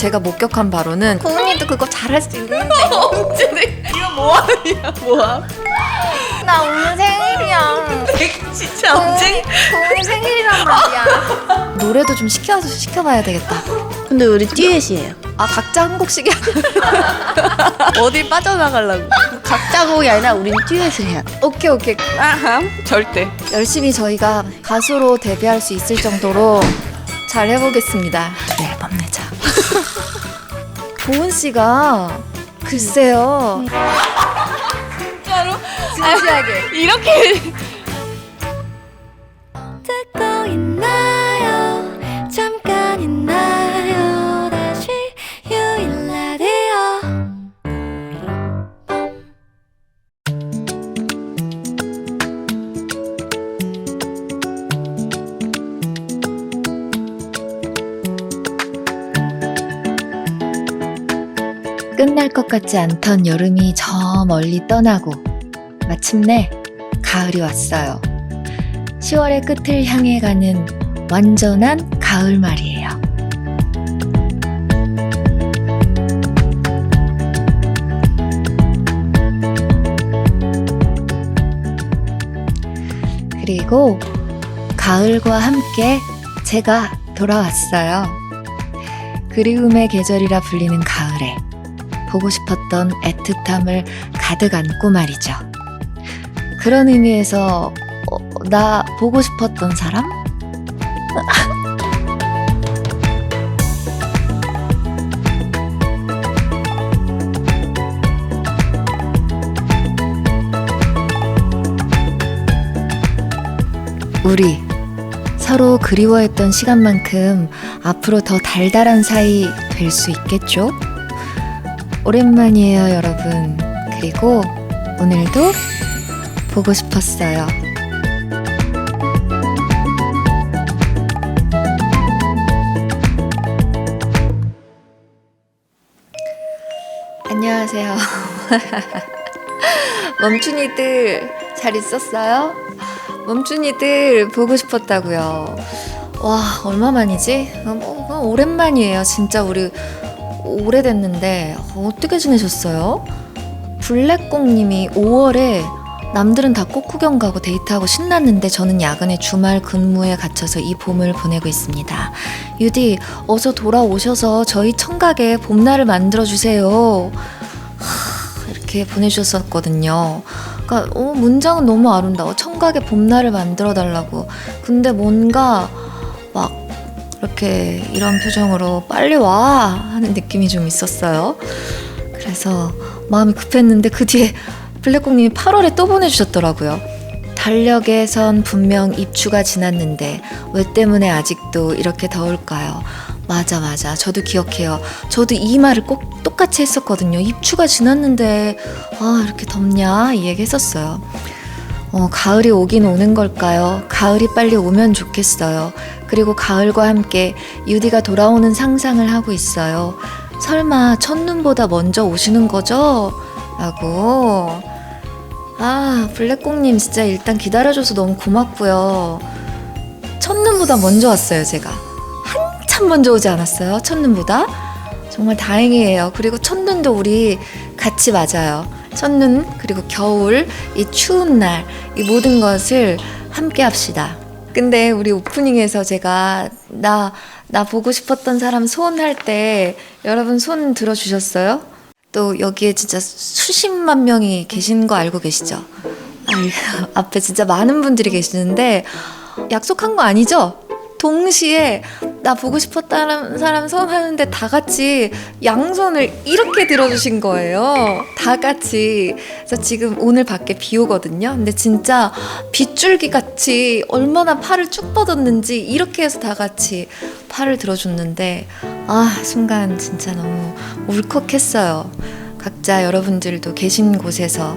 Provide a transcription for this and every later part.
제가 목격한 바로는 고은이도 그거 잘할 수 있는데 언제네? 이거 모함이야 모함. 나 오늘 생일이야. 진짜 언제? 고은이 생일이란 말이야. 노래도 좀 시켜봐야 되겠다. 근데 우리 듀엣이에요. 아 각자 한 곡씩이 어딜 빠져나가려고. 각자 곡이 아니라 우린 듀엣을 해야 돼. 오케이 아하. 절대. 열심히 저희가 가수로 데뷔할 수 있을 정도로 잘 해보겠습니다. 네, 앨범 내자. 고은 씨가 글쎄요. 진짜로? 진지하게. 이렇게. 듣고 있나요? 잠깐 있나요? 다시 유일 라디오. 끝날 것 같지 않던 여름이 저 멀리 떠나고 마침내 가을이 왔어요. 10월의 끝을 향해 가는 완전한 가을 말이에요. 그리고 가을과 함께 제가 돌아왔어요. 그리움의 계절이라 불리는 가을에 보고 싶었던 애틋함을 가득 안고 말이죠. 그런 의미에서 나 보고 싶었던 사람? 우리 서로 그리워했던 시간만큼 앞으로 더 달달한 사이 될 수 있겠죠? 오랜만이에요, 여러분. 그리고 오늘도 보고 싶었어요. 안녕하세요. 멈춘이들 잘 있었어요? 멈춘이들 보고 싶었다고요. 와, 얼마만이지? 오랜만이에요. 진짜 우리 오래됐는데 어떻게 지내셨어요? 블랙공님이 5월에 남들은 다 꽃구경 가고 데이트하고 신났는데 저는 야근에 주말 근무에 갇혀서 이 봄을 보내고 있습니다. 유디 어서 돌아오셔서 저희 청각에 봄날을 만들어주세요. 이렇게 보내주셨었거든요. 그러니까 문장은 너무 아름다워. 청각에 봄날을 만들어달라고. 근데 뭔가 막 이렇게 이런 표정으로 빨리 와 하는 느낌이 좀 있었어요. 그래서 마음이 급했는데 그 뒤에 블랙공님이 8월에 또 보내주셨더라고요. 달력에선 분명 입추가 지났는데 왜 때문에 아직도 이렇게 더울까요? 맞아. 저도 기억해요. 저도 이 말을 꼭 똑같이 했었거든요. 입추가 지났는데 이렇게 덥냐 이 얘기 했었어요. 가을이 오긴 오는 걸까요? 가을이 빨리 오면 좋겠어요. 그리고 가을과 함께 유디가 돌아오는 상상을 하고 있어요. 설마 첫눈보다 먼저 오시는 거죠? 라고. 블랙공님 진짜 일단 기다려줘서 너무 고맙고요. 첫눈보다 먼저 왔어요, 제가. 한참 먼저 오지 않았어요? 첫눈보다? 정말 다행이에요. 그리고 첫눈도 우리 같이 맞아요. 첫눈, 그리고 겨울, 이 추운 날, 이 모든 것을 함께 합시다. 근데 우리 오프닝에서 제가 나 보고 싶었던 사람 소원할 때 여러분 손 들어주셨어요? 또 여기에 진짜 수십만 명이 계신 거 알고 계시죠? 앞에 진짜 많은 분들이 계시는데 약속한 거 아니죠? 동시에 나 보고 싶었다는 사람 소원하는데 다 같이 양손을 이렇게 들어주신 거예요. 다 같이. 그래서 지금 오늘 밖에 비 오거든요. 근데 진짜 빗줄기 같이 얼마나 팔을 쭉 뻗었는지 이렇게 해서 다 같이 팔을 들어줬는데 순간 진짜 너무 울컥했어요. 각자 여러분들도 계신 곳에서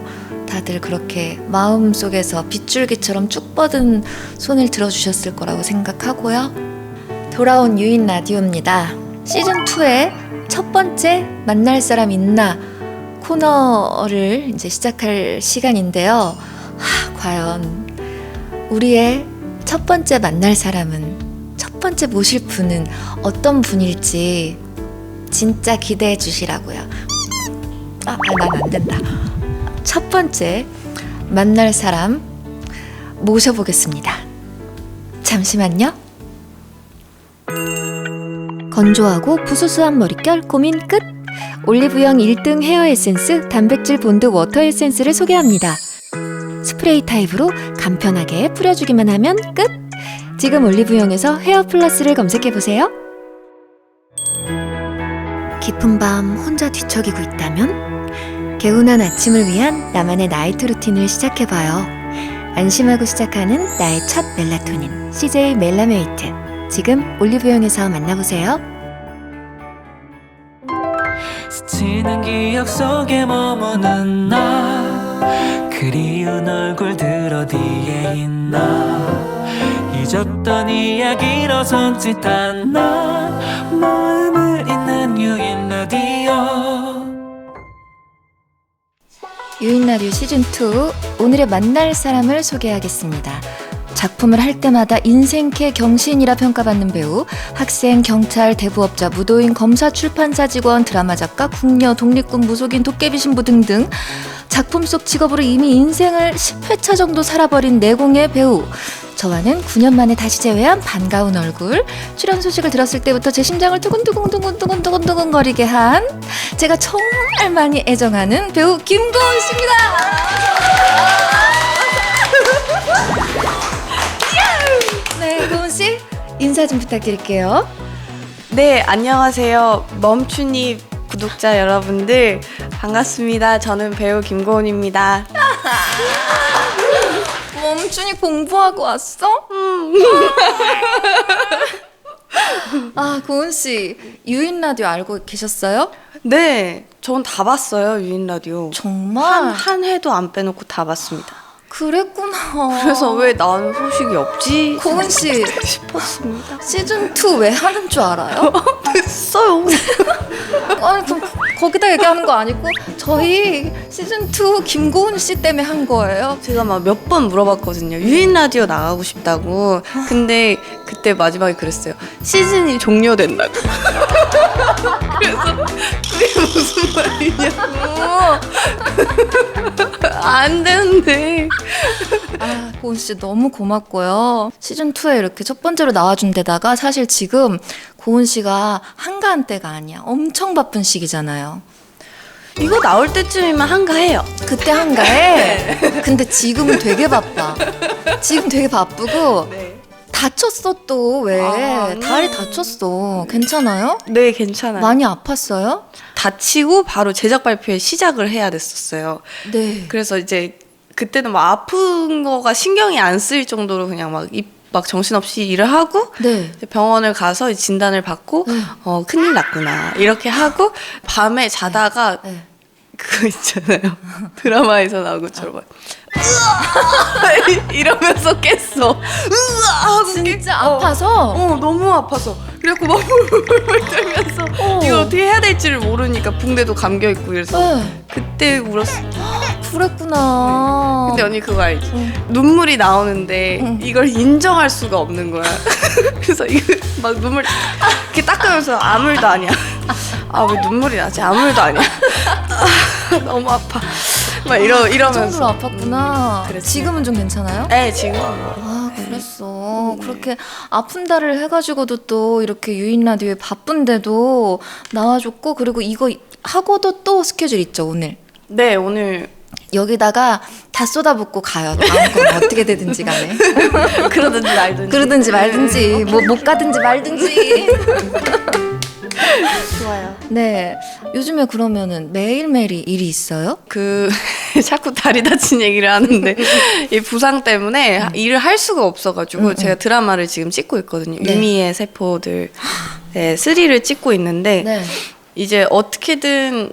다들 그렇게 마음속에서 빗줄기처럼 쭉 뻗은 손을 들어주셨을 거라고 생각하고요. 돌아온 유인 라디오입니다. 시즌2의 첫 번째 만날 사람 있나 코너를 이제 시작할 시간인데요. 과연 우리의 첫 번째 만날 사람은, 첫 번째 모실 분은 어떤 분일지 진짜 기대해 주시라고요. 난 안 된다. 첫 번째 만날 사람 모셔보겠습니다. 잠시만요. 건조하고 부수수한 머릿결 고민 끝! 올리브영 1등 헤어 에센스 단백질 본드 워터 에센스를 소개합니다. 스프레이 타입으로 간편하게 뿌려주기만 하면 끝! 지금 올리브영에서 헤어 플러스를 검색해보세요. 깊은 밤 혼자 뒤척이고 있다면 개운한 아침을 위한 나만의 나이트 루틴을 시작해봐요. 안심하고 시작하는 나의 첫 멜라토닌 CJ 멜라메이트. 지금 올리브영에서 만나보세요. 스치는 기억 속에 머무는 나 그리운 얼굴들 어디에 있나 잊었던 이야기로 손짓한 나 마음을 잇는 유인 라디오 유인 라디오 시즌2 오늘의 만날 사람을 소개하겠습니다. 작품을 할 때마다 인생캐 경신이라 평가받는 배우, 학생, 경찰, 대부업자, 무도인, 검사, 출판사 직원, 드라마 작가, 궁녀, 독립군, 무속인, 도깨비 신부 등등 작품 속 직업으로 이미 인생을 10회차 정도 살아버린 내공의 배우. 저와는 9년 만에 다시 재회한 반가운 얼굴. 출연 소식을 들었을 때부터 제 심장을 두근두근 거리게 한 제가 정말 많이 애정하는 배우 김고은 씨입니다. 네, 고은 씨 인사 좀 부탁드릴게요. 네, 안녕하세요. 멈춘이 구독자 여러분들 반갑습니다. 저는 배우 김고은입니다. 멈춘이 공부하고 왔어? 고은 씨 유인 라디오 알고 계셨어요? 네, 전 다 봤어요. 유인 라디오. 정말? 한 회도 안 빼놓고 다 봤습니다. 그랬구나. 그래서 왜 나는 소식이 없지? 고은 씨 싶었습니다. 시즌 2 왜 하는 줄 알아요? 됐어요. 아니 그럼 거기다 얘기하는 거 아니고 저희 시즌 2 김고은 씨 때문에 한 거예요. 제가 막 몇 번 물어봤거든요. 유인 라디오 나가고 싶다고. 근데 그때 마지막에 그랬어요. 시즌이 종료된다고. 그래서 그게 무슨 말이냐고. 안 되는데. 고은 씨 너무 고맙고요. 시즌 2에 이렇게 첫 번째로 나와준 데다가 사실 지금 고은 씨가 한가한 때가 아니야. 엄청 바쁜 시기잖아요. 이거 나올 때쯤이면 한가해요. 그때 한가해. 근데 지금은 되게 바빠. 지금 되게 바쁘고 다쳤어 또 왜? 다리 다쳤어. 괜찮아요? 네, 괜찮아요. 많이 아팠어요? 다치고 바로 제작 발표에 시작을 해야 됐었어요. 네. 그래서 이제 그때는 막 아픈 거가 신경이 안 쓰일 정도로 그냥 막 정신없이 일을 하고 네. 병원을 가서 진단을 받고 큰일 났구나 이렇게 하고 밤에 자다가 네. 그거 있잖아요. 드라마에서 나온 것처럼 이러면서 깼어. 하고 진짜 아파서? 너무 아파서 그래갖고 막 울울울 떨면서 이걸 어떻게 해야 될지를 모르니까 붕대도 감겨 있고 그래서 네. 그때 울었어. 그랬구나. 근데 언니 그거 알지? 눈물이 나오는데 이걸 인정할 수가 없는 거야. 그래서 이거 막 눈물 이렇게 닦으면서 아무 일도 아니야. 왜 눈물이 나지? 아무 일도 아니야. 너무 아파. 막 이러면서. 그 정도로 아팠구나. 그랬어요. 지금은 좀 괜찮아요? 네, 지금. 그랬어. 그렇게 아픈 달을 해가지고도 또 이렇게 유인 라디오에 바쁜데도 나와줬고, 그리고 이거 하고도 또 스케줄 있죠, 오늘. 네, 오늘. 여기다가 다 쏟아붓고 가요. 다음 건 어떻게 되든지 간에. 그러든지 말든지. 그러든지 말든지, 뭐 못 가든지 말든지. 좋아요. 네. 요즘에 그러면은 매일매일 일이 있어요? 자꾸 다리 다친 얘기를 하는데 이 부상 때문에 일을 할 수가 없어가지고 제가 드라마를 지금 찍고 있거든요. 네. 유미의 세포들 3를 찍고 있는데 네. 이제 어떻게든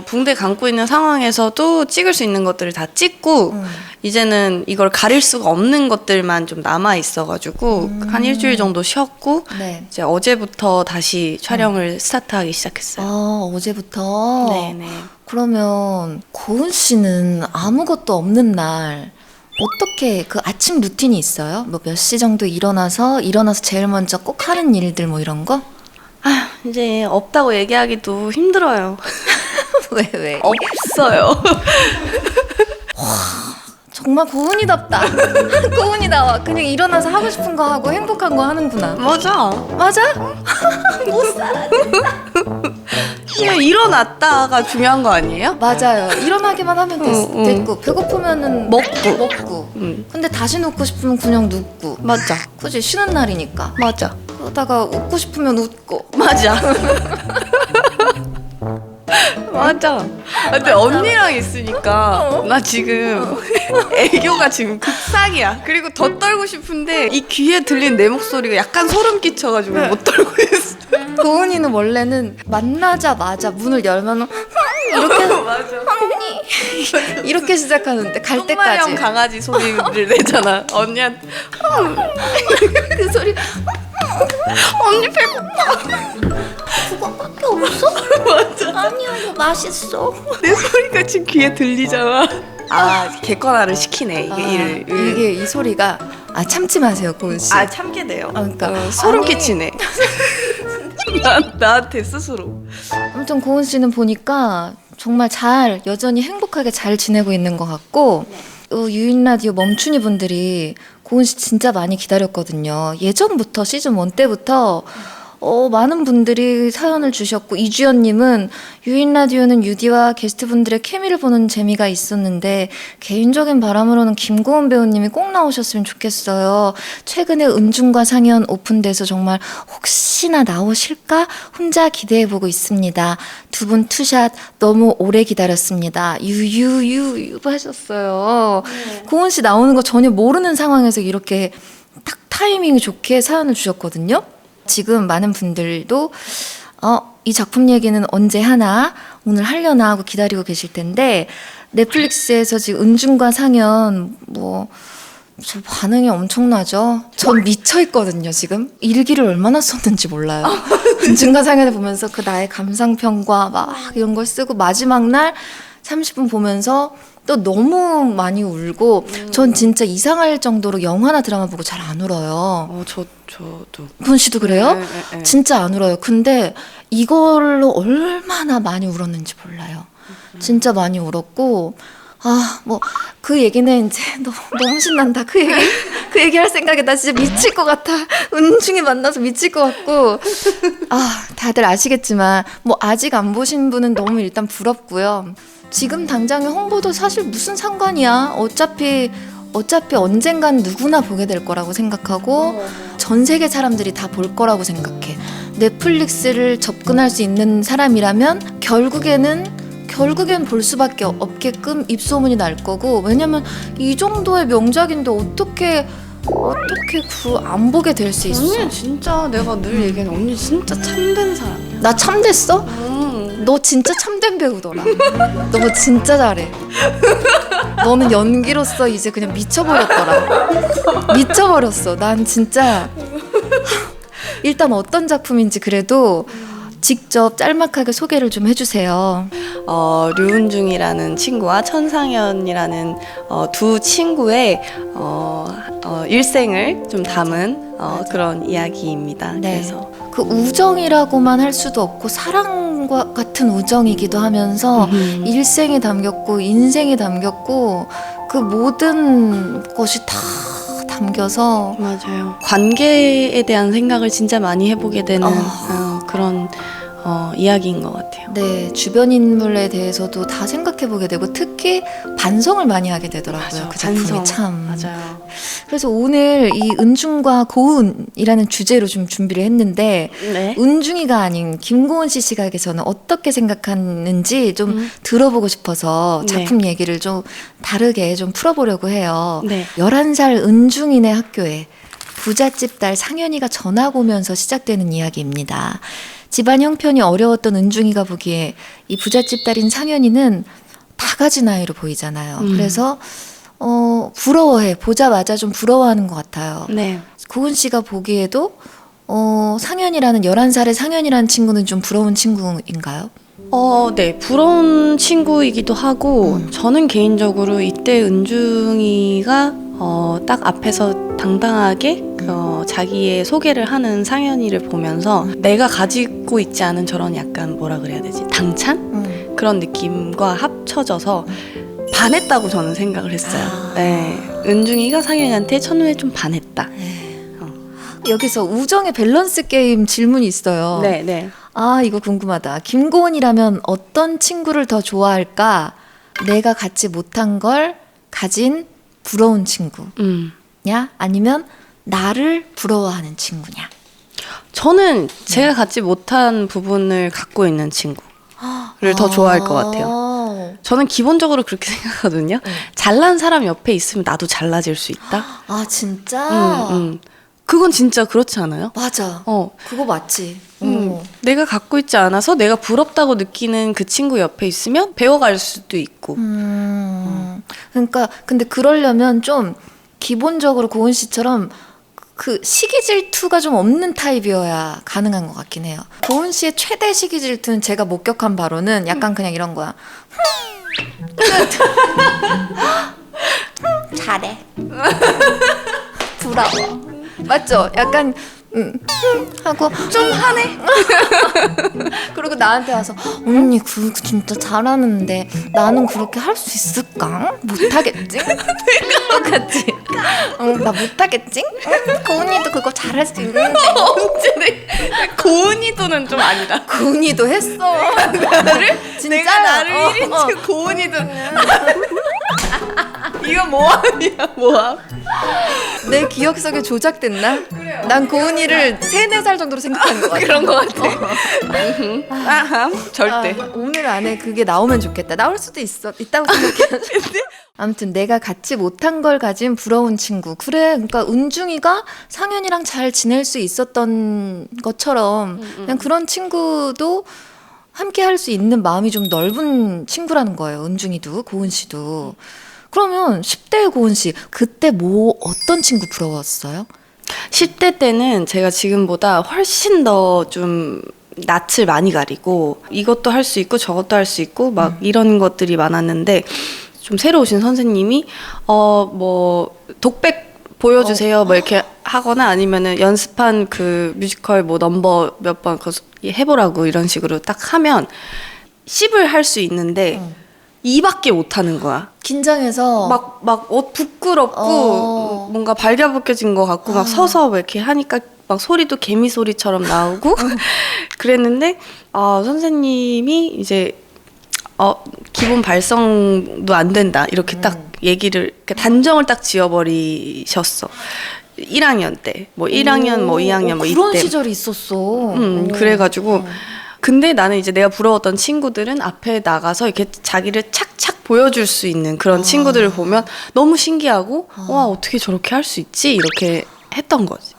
붕대 감고 있는 상황에서도 찍을 수 있는 것들을 다 찍고 이제는 이걸 가릴 수가 없는 것들만 좀 남아 있어가지고 한 일주일 정도 쉬었고 네. 이제 어제부터 다시 촬영을 스타트하기 시작했어요. 어제부터? 네네. 그러면 고은 씨는 아무것도 없는 날 어떻게 그 아침 루틴이 있어요? 뭐 몇 시 정도 일어나서 제일 먼저 꼭 하는 일들 뭐 이런 거? 이제 없다고 얘기하기도 힘들어요. 왜? 없어요. 정말 고은이답다. 고은이다워. 그냥 일어나서 하고 싶은 거 하고 행복한 거 하는구나. 맞아. 맞아? 못 살아. 그냥 일어났다가 중요한 거 아니에요? 맞아요. 일어나기만 하면 됐고 배고프면은 먹고. 근데 다시 눕고 싶으면 그냥 눕고. 맞아. 그지? 쉬는 날이니까. 맞아. 그러다가 웃고 싶으면 웃고. 맞아. 맞아. 근데 언니랑 있으니까 나 지금 애교가 지금 극상이야. 그리고 더 떨고 싶은데 이 귀에 들린 내 목소리가 약간 소름 끼쳐가지고 못 떨고 있어. 고은이는 원래는 만나자마자 문을 열면 이렇게 맞아. 이렇게 시작하는데 갈 똥마냥 때까지 강아지 소리를 내잖아. 언니한테 그 소리 언니 배고파. 그거밖에 없어? 맞아. 아니야 이거 맛있어. 내 소리가 지금 귀에 들리잖아. 아 객관화를 시키네 이게 일을. 이게 이 소리가 참지 마세요 고은 씨. 참게 돼요. 그러니까 소름 아니, 끼치네. 나한테 스스로. 아무튼 고은 씨는 보니까 정말 잘 여전히 행복하게 잘 지내고 있는 것 같고 유인 라디오 멈춘이 분들이 고은 씨 진짜 많이 기다렸거든요. 예전부터 시즌 1 때부터 많은 분들이 사연을 주셨고 이주연님은 유인 라디오는 유디와 게스트분들의 케미를 보는 재미가 있었는데 개인적인 바람으로는 김고은 배우님이 꼭 나오셨으면 좋겠어요. 최근에 은중과 상연 오픈돼서 정말 혹시나 나오실까 혼자 기대해보고 있습니다. 두 분 투샷 너무 오래 기다렸습니다. 유유유 하셨어요. 고은 씨 나오는 거 전혀 모르는 상황에서 이렇게 딱 타이밍이 좋게 사연을 주셨거든요. 지금 많은 분들도 이 작품 얘기는 언제 하나 오늘 하려나 하고 기다리고 계실 텐데 넷플릭스에서 지금 은중과 상연 저 반응이 엄청나죠. 전 미쳐 있거든요 지금. 일기를 얼마나 썼는지 몰라요. 은중과 상연을 보면서 그 나의 감상평과 막 이런 걸 쓰고 마지막 날 30분 보면서 또 너무 많이 울고 전 진짜 이상할 정도로 영화나 드라마 보고 잘 안 울어요. 저도. 고은 씨도 그래요? 네. 진짜 안 울어요. 근데 이걸로 얼마나 많이 울었는지 몰라요. 진짜 많이 울었고 그 얘기는 이제 너무 신난다. 그 얘기 할 생각에 나 진짜 미칠 것 같아. 은중이 만나서 미칠 것 같고 다들 아시겠지만 아직 안 보신 분은 너무 일단 부럽고요. 지금 당장의 홍보도 사실 무슨 상관이야. 어차피 언젠간 누구나 보게 될 거라고 생각하고 전 세계 사람들이 다 볼 거라고 생각해. 넷플릭스를 접근할 수 있는 사람이라면 결국엔 볼 수밖에 없게끔 입소문이 날 거고. 왜냐면 이 정도의 명작인데 어떻게 안 보게 될 수 있어. 언니 진짜 내가 늘 얘기하는 언니 진짜 참된 사람이야. 나 참됐어? 너 진짜 참된 배우더라. 너 진짜 잘해. 너는 연기로서 이제 그냥 미쳐버렸더라. 미쳐버렸어. 난 진짜 일단 어떤 작품인지 그래도 직접 짤막하게 소개를 좀 해주세요. 류은중이라는 친구와 천상현이라는 두 친구의 일생을 좀 담은 그런 이야기입니다. 네. 그래서 그 우정이라고만 할 수도 없고 사랑과 같은 우정이기도 하면서 일생이 담겼고 인생이 담겼고 그 모든 것이 다 담겨서 맞아요. 관계에 대한 생각을 진짜 많이 해보게 되는 그런 이야기인 것 같아요. 네, 주변 인물에 대해서도 다 생각해보게 되고 특히 반성을 많이 하게 되더라고요. 맞아, 그 작품이 반성. 참. 맞아요. 그래서 오늘 이 은중과 고은이라는 주제로 좀 준비를 했는데 네. 은중이가 아닌 김고은 씨 시각에서는 어떻게 생각하는지 좀 들어보고 싶어서 작품 얘기를 좀 다르게 좀 풀어보려고 해요. 네. 11살 은중이네 학교에 부잣집 딸 상현이가 전학 오면서 시작되는 이야기입니다. 집안 형편이 어려웠던 은중이가 보기에 이 부잣집 딸인 상현이는 다 가진 나이로 보이잖아요. 그래서 부러워해. 보자마자 좀 부러워하는 것 같아요. 네. 고은 씨가 보기에도 상현이라는 11살의 상현이라는 친구는 좀 부러운 친구인가요? 네. 부러운 친구이기도 하고 저는 개인적으로 이때 은중이가 딱 앞에서 당당하게 자기의 소개를 하는 상현이를 보면서 내가 가지고 있지 않은 저런 약간 뭐라 그래야 되지? 당찬? 그런 느낌과 합쳐져서 반했다고 저는 생각을 했어요. 네, 은중이가 상현이한테 첫눈에 좀 반했다. 여기서 우정의 밸런스 게임 질문이 있어요. 네. 아, 이거 궁금하다. 김고은이라면 어떤 친구를 더 좋아할까? 내가 갖지 못한 걸 가진 부러운 친구냐? 아니면 나를 부러워하는 친구냐? 저는 제가 갖지 못한 부분을 갖고 있는 친구를 더 좋아할 것 같아요. 저는 기본적으로 그렇게 생각하거든요. 잘난 사람 옆에 있으면 나도 잘나질 수 있다. 아, 진짜? 그건 진짜 그렇지 않아요? 맞아. 그거 맞지. 내가 갖고 있지 않아서 내가 부럽다고 느끼는 그 친구 옆에 있으면 배워갈 수도 있고. 그러니까 근데 그러려면 좀 기본적으로 고은 씨처럼 그 시기 질투가 좀 없는 타입이어야 가능한 것 같긴 해요. 고은 씨의 최대 시기 질투는 제가 목격한 바로는 약간 그냥 이런 거야. 잘해. 부러워. 맞죠? 약간 하고 좀 하네. 그리고 나한테 와서 언니 그 진짜 잘하는데 나는 그렇게 할 수 있을까? 못하겠지? 똑같지? 나 못하겠지? 고은이도 그거 잘할 수 있는데. 언제 고은이도는 좀 아니다. 고은이도 했어. 나를? 진짜? 내가 나를 1인칭 고은이도. 이거 모함이야, 모함. 내 기억 속에 조작됐나? 난 고은이를 3-4살 정도로 생각하는 것 같아. 그런 것 같아. 절대. 오늘 안에 그게 나오면 좋겠다. 나올 수도 있다고 생각해. 아무튼 내가 갖지 못한 걸 가진 부러운 친구. 그래, 그러니까 은중이가 상현이랑 잘 지낼 수 있었던 것처럼 그냥 그런 친구도 함께 할 수 있는 마음이 좀 넓은 친구라는 거예요. 은중이도, 고은 씨도. 그러면 10대 고은 씨, 그때 어떤 친구 부러웠어요? 10대 때는 제가 지금보다 훨씬 더 좀 낯을 많이 가리고 이것도 할 수 있고 저것도 할 수 있고 막 이런 것들이 많았는데 좀 새로 오신 선생님이 뭐 독백 보여주세요 뭐 이렇게 하거나 아니면은 연습한 그 뮤지컬 뭐 넘버 몇 번 해보라고 이런 식으로 딱 하면 10을 할 수 있는데 2밖에 못 하는 거야. 긴장해서 막 옷 부끄럽고 뭔가 발겨벗겨진 것 같고 막 서서 막 이렇게 하니까 막 소리도 개미 소리처럼 나오고 그랬는데 선생님이 이제 기본 발성도 안 된다 이렇게 딱 얘기를 단정을 딱 지어버리셨어. 1학년 때 뭐 1학년 뭐 2학년 뭐 그런 이때 시절이 있었어. 그래가지고 근데 나는 이제 내가 부러웠던 친구들은 앞에 나가서 이렇게 자기를 착착 보여줄 수 있는 그런 친구들을 보면 너무 신기하고 와 어떻게 저렇게 할 수 있지 이렇게 했던 거지.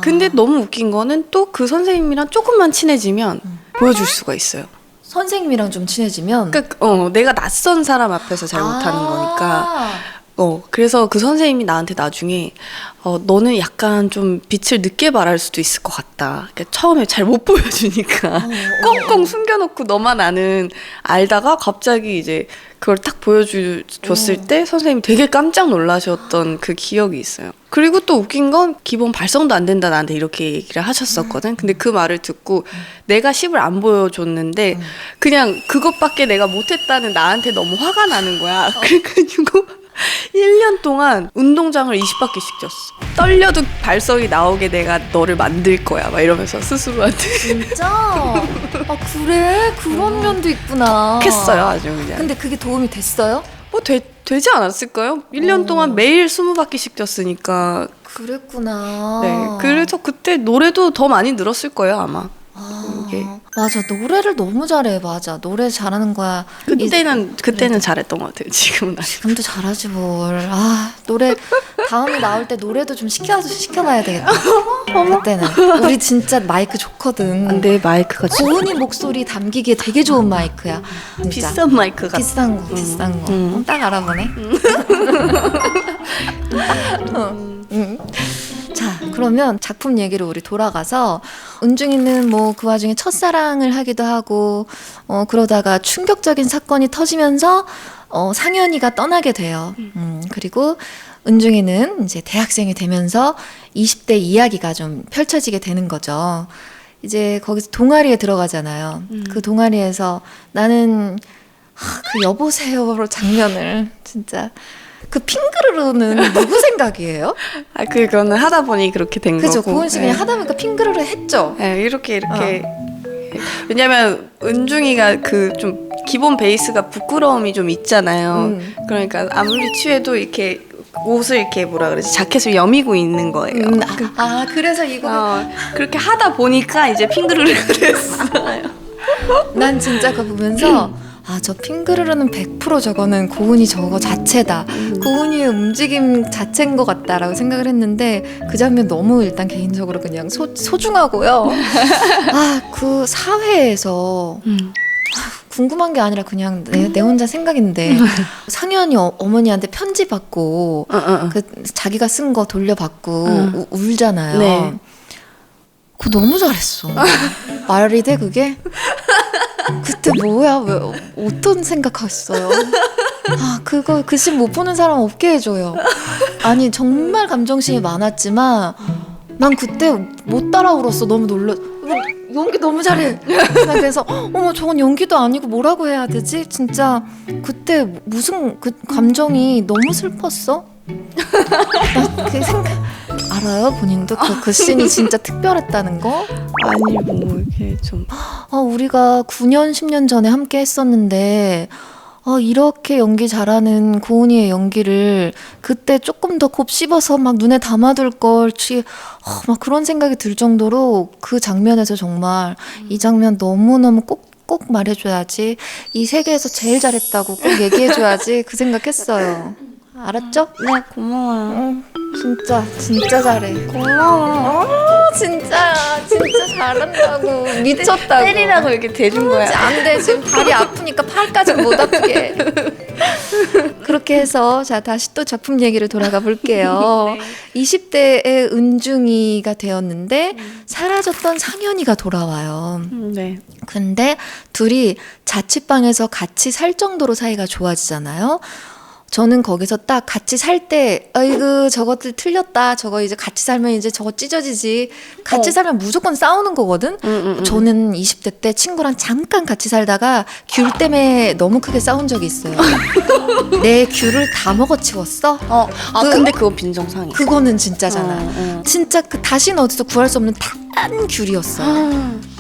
근데 너무 웃긴 거는 또 그 선생님이랑 조금만 친해지면 보여줄 수가 있어요. 선생님이랑 좀 친해지면 그러니까 내가 낯선 사람 앞에서 잘 못하는 거니까. 그래서 그 선생님이 나한테 나중에 너는 약간 좀 빛을 늦게 발할 수도 있을 것 같다. 그러니까 처음에 잘 못 보여주니까 꽁꽁 숨겨놓고 너만 알다가 갑자기 이제 그걸 딱 보여줬을 때 선생님이 되게 깜짝 놀라셨던 그 기억이 있어요. 그리고 또 웃긴 건 기본 발성도 안 된다 나한테 이렇게 얘기를 하셨었거든. 근데 그 말을 듣고 내가 10을 안 보여줬는데 그냥 그것밖에 내가 못했다는 나한테 너무 화가 나는 거야. 그래가지고 1년 동안 운동장을 20바퀴씩 쪘어. 떨려도 발성이 나오게 내가 너를 만들 거야 막 이러면서 스스로한테. 진짜? 그래? 그런 면도 있구나. 했어요 아주 그냥. 근데 그게 도움이 됐어요? 뭐 되지 않았을까요? 1년 동안 매일 20바퀴씩 쪘으니까. 그랬구나. 네. 그래서 그때 노래도 더 많이 늘었을 거예요 아마. 이게. 맞아, 노래를 너무 잘해. 맞아, 노래 잘하는 거야. 그때는 잘했던 것 같아요. 지금은 아니고. 지금도 잘하지 뭘. 노래 다음에 나올 때 노래도 좀 시켜봐야 되겠다. 그때는 우리 진짜 마이크 좋거든. 근데 마이크가 고은이 목소리 담기기에 되게 좋은 마이크야. 진짜. 비싼 마이크 같아. 비싼 거. 딱 알아보네. 자, 그러면 작품 얘기로 우리 돌아가서 은중이는 뭐 그 와중에 첫사랑을 하기도 하고 그러다가 충격적인 사건이 터지면서 상현이가 떠나게 돼요. 그리고 은중이는 이제 대학생이 되면서 20대 이야기가 좀 펼쳐지게 되는 거죠. 이제 거기서 동아리에 들어가잖아요. 그 동아리에서 나는 그 여보세요 장면을 진짜 그 핑그르르는 누구 생각이에요? 아 그거는 하다 보니 그렇게 된 그죠. 거고. 고은 씨 그냥 하다 보니까 핑그르르 했죠. 네, 이렇게 왜냐면 은중이가 그 좀 기본 베이스가 부끄러움이 좀 있잖아요. 그러니까 아무리 취해도 이렇게 옷을 이렇게 뭐라 그러지 자켓을 여미고 있는 거예요. 그래서 이거 그렇게 하다 보니까 이제 핑그르르가 됐어요. 난 진짜 그거 보면서 저 핑그르르는 100% 저거는 고은이 저거 자체다. 고은이의 움직임 자체인 것 같다라고 생각을 했는데 그 장면 너무 일단 개인적으로 그냥 소중하고요. 그 사회에서 궁금한 게 아니라 그냥 내 혼자 생각인데 상현이 어머니한테 편지 받고 그 자기가 쓴 거 돌려받고 울잖아요. 네. 그거 너무 잘했어. 말이 돼 그게? 그때 뭐야? 왜 어떤 생각하셨어요? 그거 그 씬 못 보는 사람 없게 해줘요. 아니 정말 감정심이 많았지만 난 그때 못 따라 울었어. 너무 놀라. 연기 너무 잘해. 나 그래서 어머 저건 연기도 아니고 뭐라고 해야 되지? 진짜 그때 무슨 그 감정이 너무 슬펐어. 나 그 생각 알아요? 본인도 그 씬이 진짜 특별했다는 거? 아니 뭐 이렇게 좀 우리가 9년 10년 전에 함께 했었는데 이렇게 연기 잘하는 고은이의 연기를 그때 조금 더 곱씹어서 막 눈에 담아둘 걸 막 그런 생각이 들 정도로 그 장면에서 정말 이 장면 너무너무 꼭 말해줘야지, 이 세계에서 제일 잘했다고 꼭 얘기해줘야지 그 생각했어요. 알았죠? 네 고마워요. 진짜 잘해. 고마워. 진짜 잘한다고. 미쳤다고. 때리라고 이렇게 대준 거야. 안 돼. 지금 다리 아프니까 팔까지 못 아프게. 그렇게 해서 자 다시 또 작품 얘기를 돌아가 볼게요. 20대의 은중이가 되었는데 사라졌던 상현이가 돌아와요. 네. 근데 둘이 자취방에서 같이 살 정도로 사이가 좋아지잖아요. 저는 거기서 딱 같이 살 때 아이고 저것들 틀렸다, 저거 이제 같이 살면 이제 저거 찢어지지, 같이 살면 무조건 싸우는 거거든. 저는 20대 때 친구랑 잠깐 같이 살다가 귤 때문에 너무 크게 싸운 적이 있어요. 내 귤을 다 먹어치웠어. 근데 그건 빈정상이야. 그거는 진짜잖아. 진짜 그 다시는 어디서 구할 수 없는 단 귤이었어.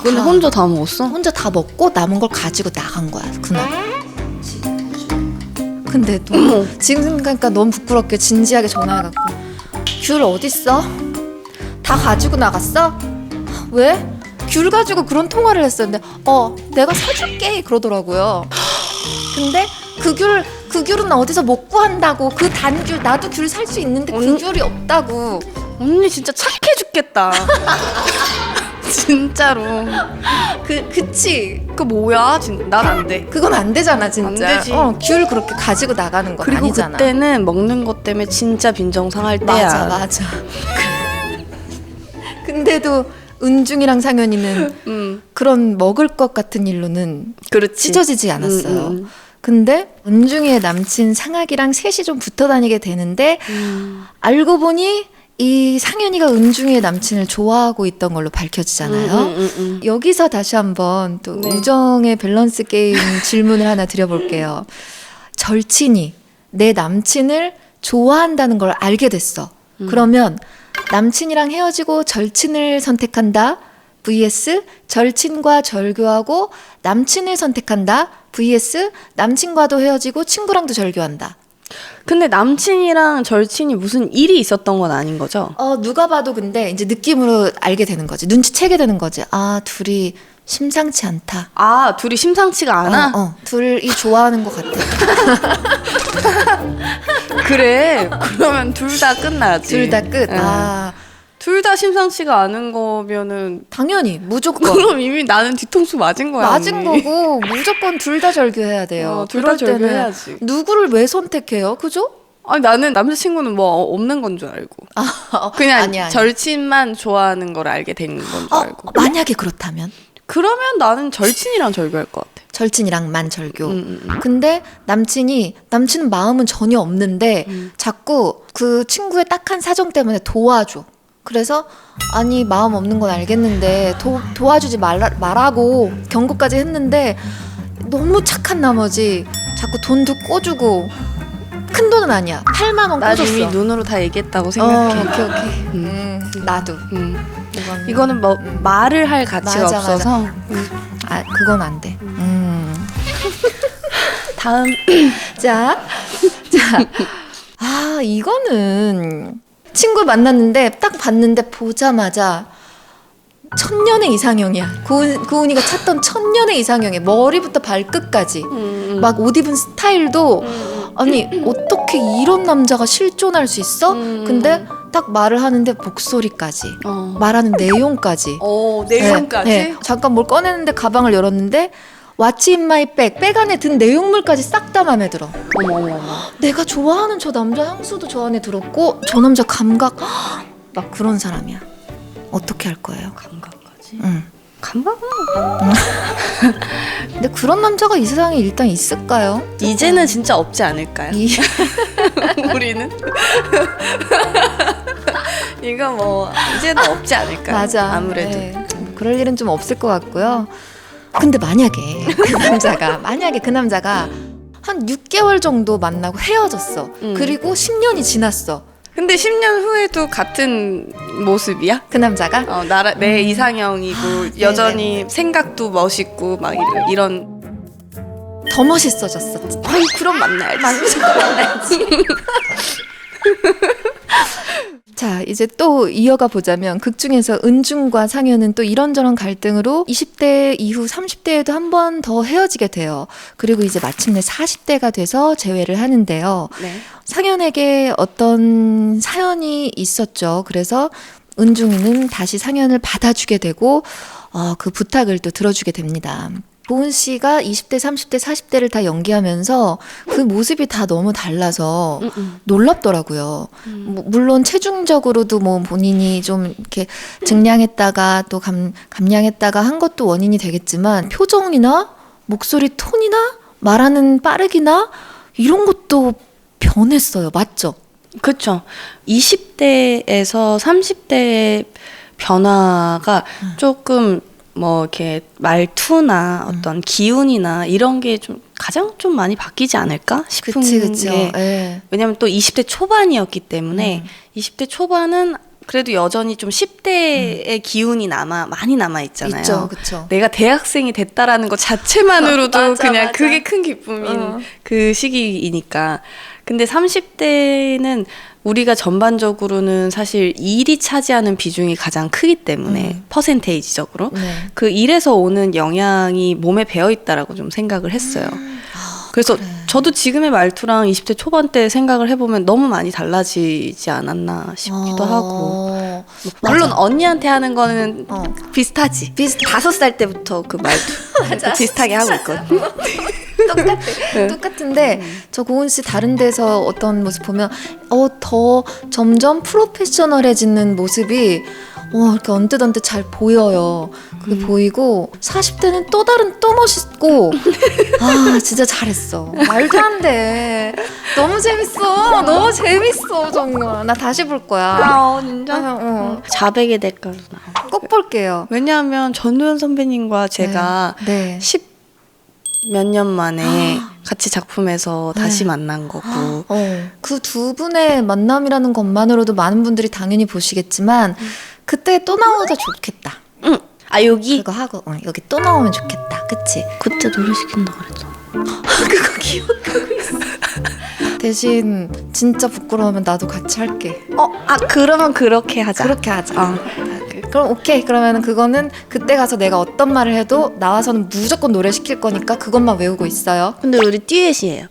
근데 혼자 다 먹었어? 혼자 다 먹고 남은 걸 가지고 나간 거야 그날. 근데 또 지금 생각하니까 너무 부끄럽게 진지하게 전화해갖고 귤 어딨어? 다 가지고 나갔어? 왜? 귤 가지고 그런 통화를 했었는데 내가 사줄게 그러더라고요. 근데 그 귤은 어디서 못 구한다고. 그 단귤 나도 귤 살 수 있는데 그 귤이 없다고. 언니 진짜 착해 죽겠다. 진짜로. 그치. 그 뭐야? 난 안 돼. 그건 안 되잖아 진짜. 안 되지. 귤 그렇게 가지고 나가는 건 그리고 아니잖아. 그때는 먹는 것 때문에 진짜 빈정상할 때야. 맞아. 근데도 은중이랑 상현이는 그런 먹을 것 같은 일로는 그렇지. 찢어지지 않았어요. 근데 은중이의 남친 상학이랑 셋이 좀 붙어 다니게 되는데 알고 보니 이 상현이가 은중이의 남친을 좋아하고 있던 걸로 밝혀지잖아요. 여기서 다시 한번 또 우정의 밸런스 게임 질문을 하나 드려볼게요. 절친이 내 남친을 좋아한다는 걸 알게 됐어. 그러면 남친이랑 헤어지고 절친을 선택한다 vs 절친과 절교하고 남친을 선택한다 vs 남친과도 헤어지고 친구랑도 절교한다. 근데 남친이랑 절친이 무슨 일이 있었던 건 아닌 거죠? 누가 봐도 근데 이제 느낌으로 알게 되는 거지. 눈치채게 되는 거지. 둘이 심상치 않다. 둘이 심상치가 않아? 둘이 좋아하는 것 같아. 그래. 그러면 둘 다 끝나지. 둘 다 끝. 둘 다 심상치가 않은 거면은 당연히 무조건. 그럼 이미 나는 뒤통수 맞은 거야. 맞은 언니. 거고 무조건 둘 다 절교해야 돼요. 둘 다 그럴 때는 절교해야지. 누구를 왜 선택해요? 그죠? 아니 나는 남자친구는 뭐 없는 건 줄 알고 그냥 아니야. 절친만 좋아하는 걸 알게 된 건 줄 알고. 만약에 그렇다면? 그러면 나는 절친이랑 절교할 것 같아. 절친이랑 만절교. 근데 남친은 마음은 전혀 없는데 자꾸 그 친구의 딱한 사정 때문에 도와줘. 그래서 아니 마음 없는 건 알겠는데 도와주지 말라고 경고까지 했는데 너무 착한 나머지 자꾸 돈도 꿔주고 큰 돈은 아니야. 8만 원 나 꿔줬어. 이미 눈으로 다 얘기했다고 생각해. 오케이. 나도. 이거는 뭐 말을 할 가치가 맞아, 없어서. 그건 안 돼. 다음 자, 이거는 친구 만났는데 딱 봤는데 보자마자 천년의 이상형이야. 고은이가 찾던 천년의 이상형이야. 머리부터 발끝까지. 막 옷 입은 스타일도 아니 어떻게 이런 남자가 실존할 수 있어? 근데 딱 말을 하는데 목소리까지 말하는 내용까지. 내용까지? 네. 잠깐 뭘 꺼내는데 가방을 열었는데 What's in my bag? 백 안에 든 내용물까지 싹 다 마음에 들어. 어머. 내가 좋아하는 저 남자 향수도 저 안에 들었고 저 남자 감각 막 그런 사람이야. 어떻게 할 거예요? 감각까지? 응. 감각은? 근데 그런 남자가 이 세상에 일단 있을까요? 이제는 진짜 없지 않을까요? 우리는? 이거 뭐 이제는 없지 않을까요? 맞아. 아무래도. 네. 그럴 일은 좀 없을 것 같고요. 근데 만약에 그 남자가 한 6개월 정도 만나고 헤어졌어. 그리고 10년이 지났어. 근데 10년 후에도 같은 모습이야? 그 남자가? 내 이상형이고 여전히 생각도 멋있고 막 이런 더 멋있어졌어. 아이 그럼 만나야지. 자, 이제 또 이어가 보자면 극 중에서 은중과 상현은 또 이런저런 갈등으로 20대 이후 30대에도 한 번 더 헤어지게 돼요. 그리고 이제 마침내 40대가 돼서 재회를 하는데요. 네. 상현에게 어떤 사연이 있었죠. 그래서 은중이는 다시 상현을 받아주게 되고 그 부탁을 또 들어주게 됩니다. 고은 씨가 20대, 30대, 40대를 다 연기하면서 그 모습이 다 너무 달라서 놀랍더라고요. 물론 체중적으로도 뭐 본인이 좀 이렇게 증량했다가 또 감량했다가 한 것도 원인이 되겠지만 표정이나 목소리 톤이나 말하는 빠르기나 이런 것도 변했어요. 맞죠? 그렇죠. 20대에서 30대의 변화가 조금 뭐 이렇게 말투나 어떤 기운이나 이런 게 좀 가장 좀 많이 바뀌지 않을까 싶은 그치. 게 예. 왜냐면 또 20대 초반이었기 때문에 20대 초반은 그래도 여전히 좀 10대의 기운이 많이 남아 있잖아요. 있죠, 그쵸. 내가 대학생이 됐다라는 것 자체만으로도 맞아, 그냥 맞아. 그게 큰 기쁨인 그 시기이니까. 근데 30대는 우리가 전반적으로는 사실 일이 차지하는 비중이 가장 크기 때문에 퍼센테이지적으로 네. 그 일에서 오는 영향이 몸에 배어 있다라고 좀 생각을 했어요. 그래서 그래. 저도 지금의 말투랑 20대 초반 때 생각을 해보면 너무 많이 달라지지 않았나 싶기도 하고 물론 맞아. 언니한테 하는 거는 비슷하지. 5살 때부터 그 말투 비슷하게 하고 있거든. 똑같은데 저 고은 씨 다른 데서 어떤 모습 보면 더 점점 프로페셔널해지는 모습이 이렇게 언뜻 잘 보여요. 그게 보이고 40대는 또 멋있고 진짜 잘했어. 말도 안 돼. 너무 재밌어 정말. 나 다시 볼 거야. 진짜? 자백의 대가로 나와. 꼭 볼게요. 왜냐하면 전도연 선배님과 제가 네. 10 몇 년 만에 같이 작품에서 다시 만난 거고 그 두 분의 만남이라는 것만으로도 많은 분들이 당연히 보시겠지만 그때 또 나오자 좋겠다. 여기? 그거 하고 여기 또 나오면 좋겠다. 그치? 그때 노래 시킨다 그랬잖아. 그거 기억하고 있어. 대신 진짜 부끄러우면 나도 같이 할게. 그러면 그렇게 하자. 그렇게 하자. 그럼 오케이. 그러면 그거는 그때 가서 내가 어떤 말을 해도 나와서는 무조건 노래 시킬 거니까 그것만 외우고 있어요. 근데 우리 듀엣이에요.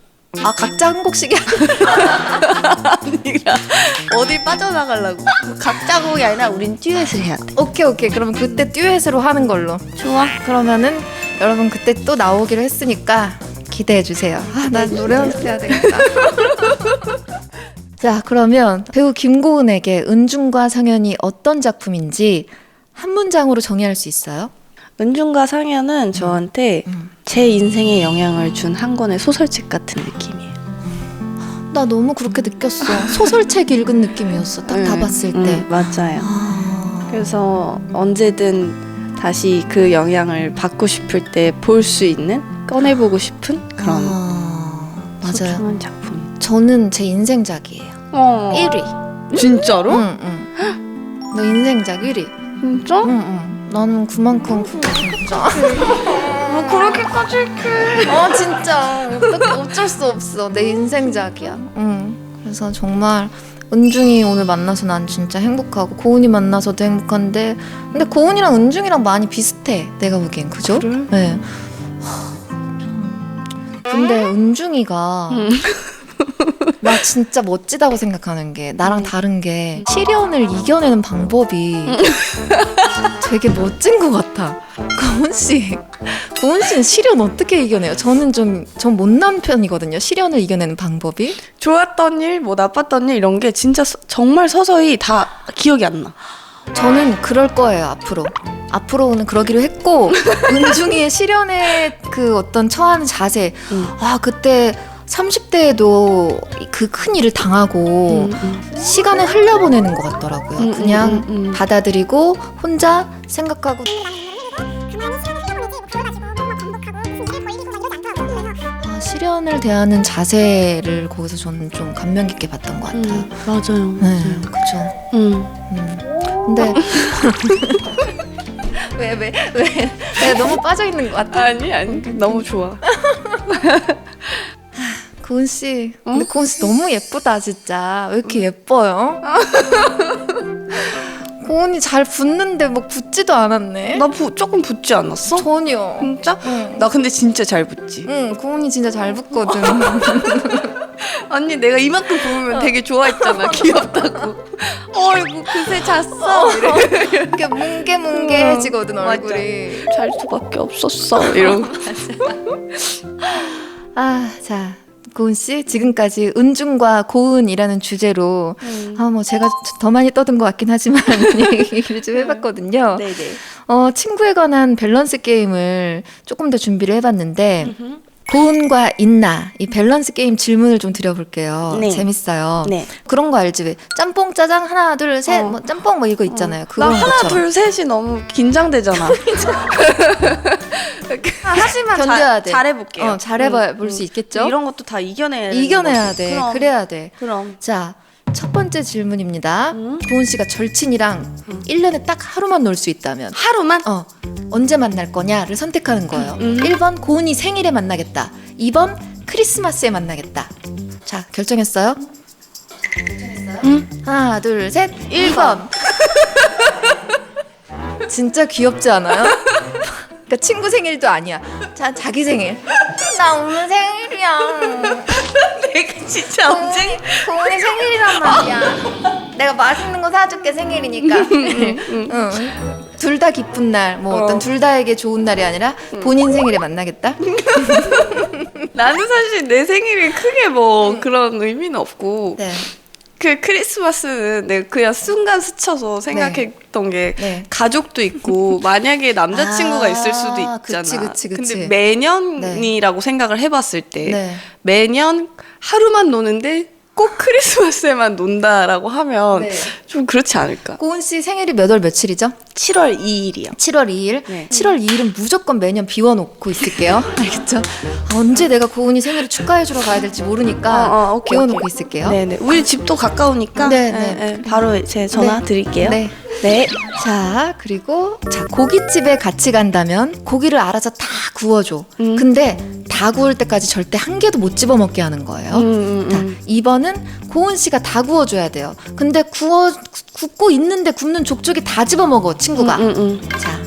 각자 한 곡씩이 아니라 어디 빠져나가려고. 각자 곡이 아니라 우린 듀엣을 해야 돼. 오케이. 그러면 그때 듀엣으로 하는 걸로. 좋아. 그러면은 여러분 그때 또 나오기로 했으니까 기대해 주세요. 난 노래 연습해야 되겠다. 자, 그러면 배우 김고은에게 은중과 상현이 어떤 작품인지 한 문장으로 정의할 수 있어요? 은중과 상현은 저한테 제 인생에 영향을 준 한 권의 소설책 같은 느낌이에요. 나 너무 그렇게 느꼈어. 소설책 읽은 느낌이었어. 딱 다 봤을 때. 맞아요. 아. 그래서 언제든 다시 그 영향을 받고 싶을 때 볼 수 있는, 꺼내보고 싶은 그런 맞아요. 소중한 작품. 저는 제 인생작이에요. 1위. 진짜로? 응. 너 인생작 1위. 진짜? 응. 나는 그만큼 진짜. 뭐 그렇게까지 이렇게. 진짜 어쩔 수 없어. 내 인생작이야. 그래서 정말 은중이 오늘 만나서 난 진짜 행복하고 고은이 만나서도 행복한데 근데 고은이랑 은중이랑 많이 비슷해. 내가 보기엔 그죠? 그래? 네. 근데 은중이가 나 진짜 멋지다고 생각하는 게 나랑 다른 게 시련을 이겨내는 방법이 되게 멋진 것 같아. 고은 씨는 시련 어떻게 이겨내요? 전 못난 편이거든요. 시련을 이겨내는 방법이. 좋았던 일, 뭐 나빴던 일 이런 게 진짜 정말 서서히 다 기억이 안 나. 저는 그럴 거예요. 앞으로는 그러기로 했고 은중이의 시련의 그 어떤 처하는 자세. 그때 30대에도 그 큰 일을 당하고 시간을 흘려보내는 것 같더라고요. 그냥 받아들이고 혼자 생각하고 시련을 대하는 자세를 거기서 저는 좀 감명 깊게 봤던 것 같아요. 맞아요. 네, 그죠. 근데 왜 너무 빠져 있는 것 같아. 아니 너무 좋아. 고은 씨, 근데 고은 씨 너무 예쁘다 진짜. 왜 이렇게 예뻐요? 고은이 잘 붙는데 막 붙지도 않았네. 나 조금 붙지 않았어? 전혀. 진짜? 응. 나 근데 진짜 잘 붙지. 응, 고은이 진짜 잘 붙거든. 언니 내가 이만큼 부으면 되게 좋아했잖아. 귀엽다고. 어이구 그새 잤어. 이렇게 뭉게뭉게해지거든 얼굴이. 잘 수밖에 없었어. 이러고. 자. 고은 씨, 지금까지 은중과 고은이라는 주제로 뭐 제가 더 많이 떠든 것 같긴 하지만 얘기를 좀 해봤거든요. 네네. 친구에 관한 밸런스 게임을 조금 더 준비를 해봤는데 고은과 인나 이 밸런스 게임 질문을 좀 드려볼게요. 네. 재밌어요. 네. 그런 거 알지? 왜 짬뽕 짜장 하나 둘 셋 뭐 짬뽕 뭐 이거 있잖아요. 나 그런 하나 것처럼. 둘 셋이 너무 긴장되잖아. 하지만 견뎌야 돼. 잘해볼게요. 잘해봐 볼 수 있겠죠? 이런 것도 다 이겨내야 돼. 그럼. 그래야 돼. 그럼. 자, 첫 번째 질문입니다. 고은 씨가 절친이랑 1년에 딱 하루만 놀 수 있다면 하루만? 언제 만날 거냐를 선택하는 거예요. 1번 고은이 생일에 만나겠다. 2번 크리스마스에 만나겠다. 자, 결정했어요? 하나, 둘, 셋. 1번. 진짜 귀엽지 않아요? 그러니까 친구 생일도 아니야. 자기 생일. 나 오늘 생일이야. 내가 진짜 언제? 고은이 생일이란 말이야. 내가 맛있는 거 사줄게 생일이니까. 둘 다 기쁜 날, 어떤 둘 다에게 좋은 날이 아니라 본인 생일에 만나겠다. 나는 사실 내 생일이 크게 그런 의미는 없고 네. 그 크리스마스는 내가 그냥 순간 스쳐서 생각했던 게 가족도 있고 만약에 남자친구가 있을 수도 있잖아. 그치. 근데 매년이라고 생각을 해봤을 때 네. 매년 하루만 노는데 꼭 크리스마스에만 논다라고 하면 좀 그렇지 않을까? 고은 씨 생일이 몇 월 며칠이죠? 7월 2일이요. 7월 2일? 네. 7월 2일은 무조건 매년 비워놓고 있을게요. 알겠죠? 언제 내가 고은이 생일을 축하해주러 가야 될지 모르니까 비워놓고 있을게요. 네네. 우리 집도 가까우니까 네. 바로 제 전화 드릴게요. 네. 네. 자, 그리고 고깃집에 같이 간다면 고기를 알아서 다 구워줘. 근데 다 구울 때까지 절대 한 개도 못 집어먹게 하는 거예요. 자, 2번은 고은 씨가 다 구워줘야 돼요. 근데 굽고 있는데 굽는 족족이 다 집어먹어 친구가. 자,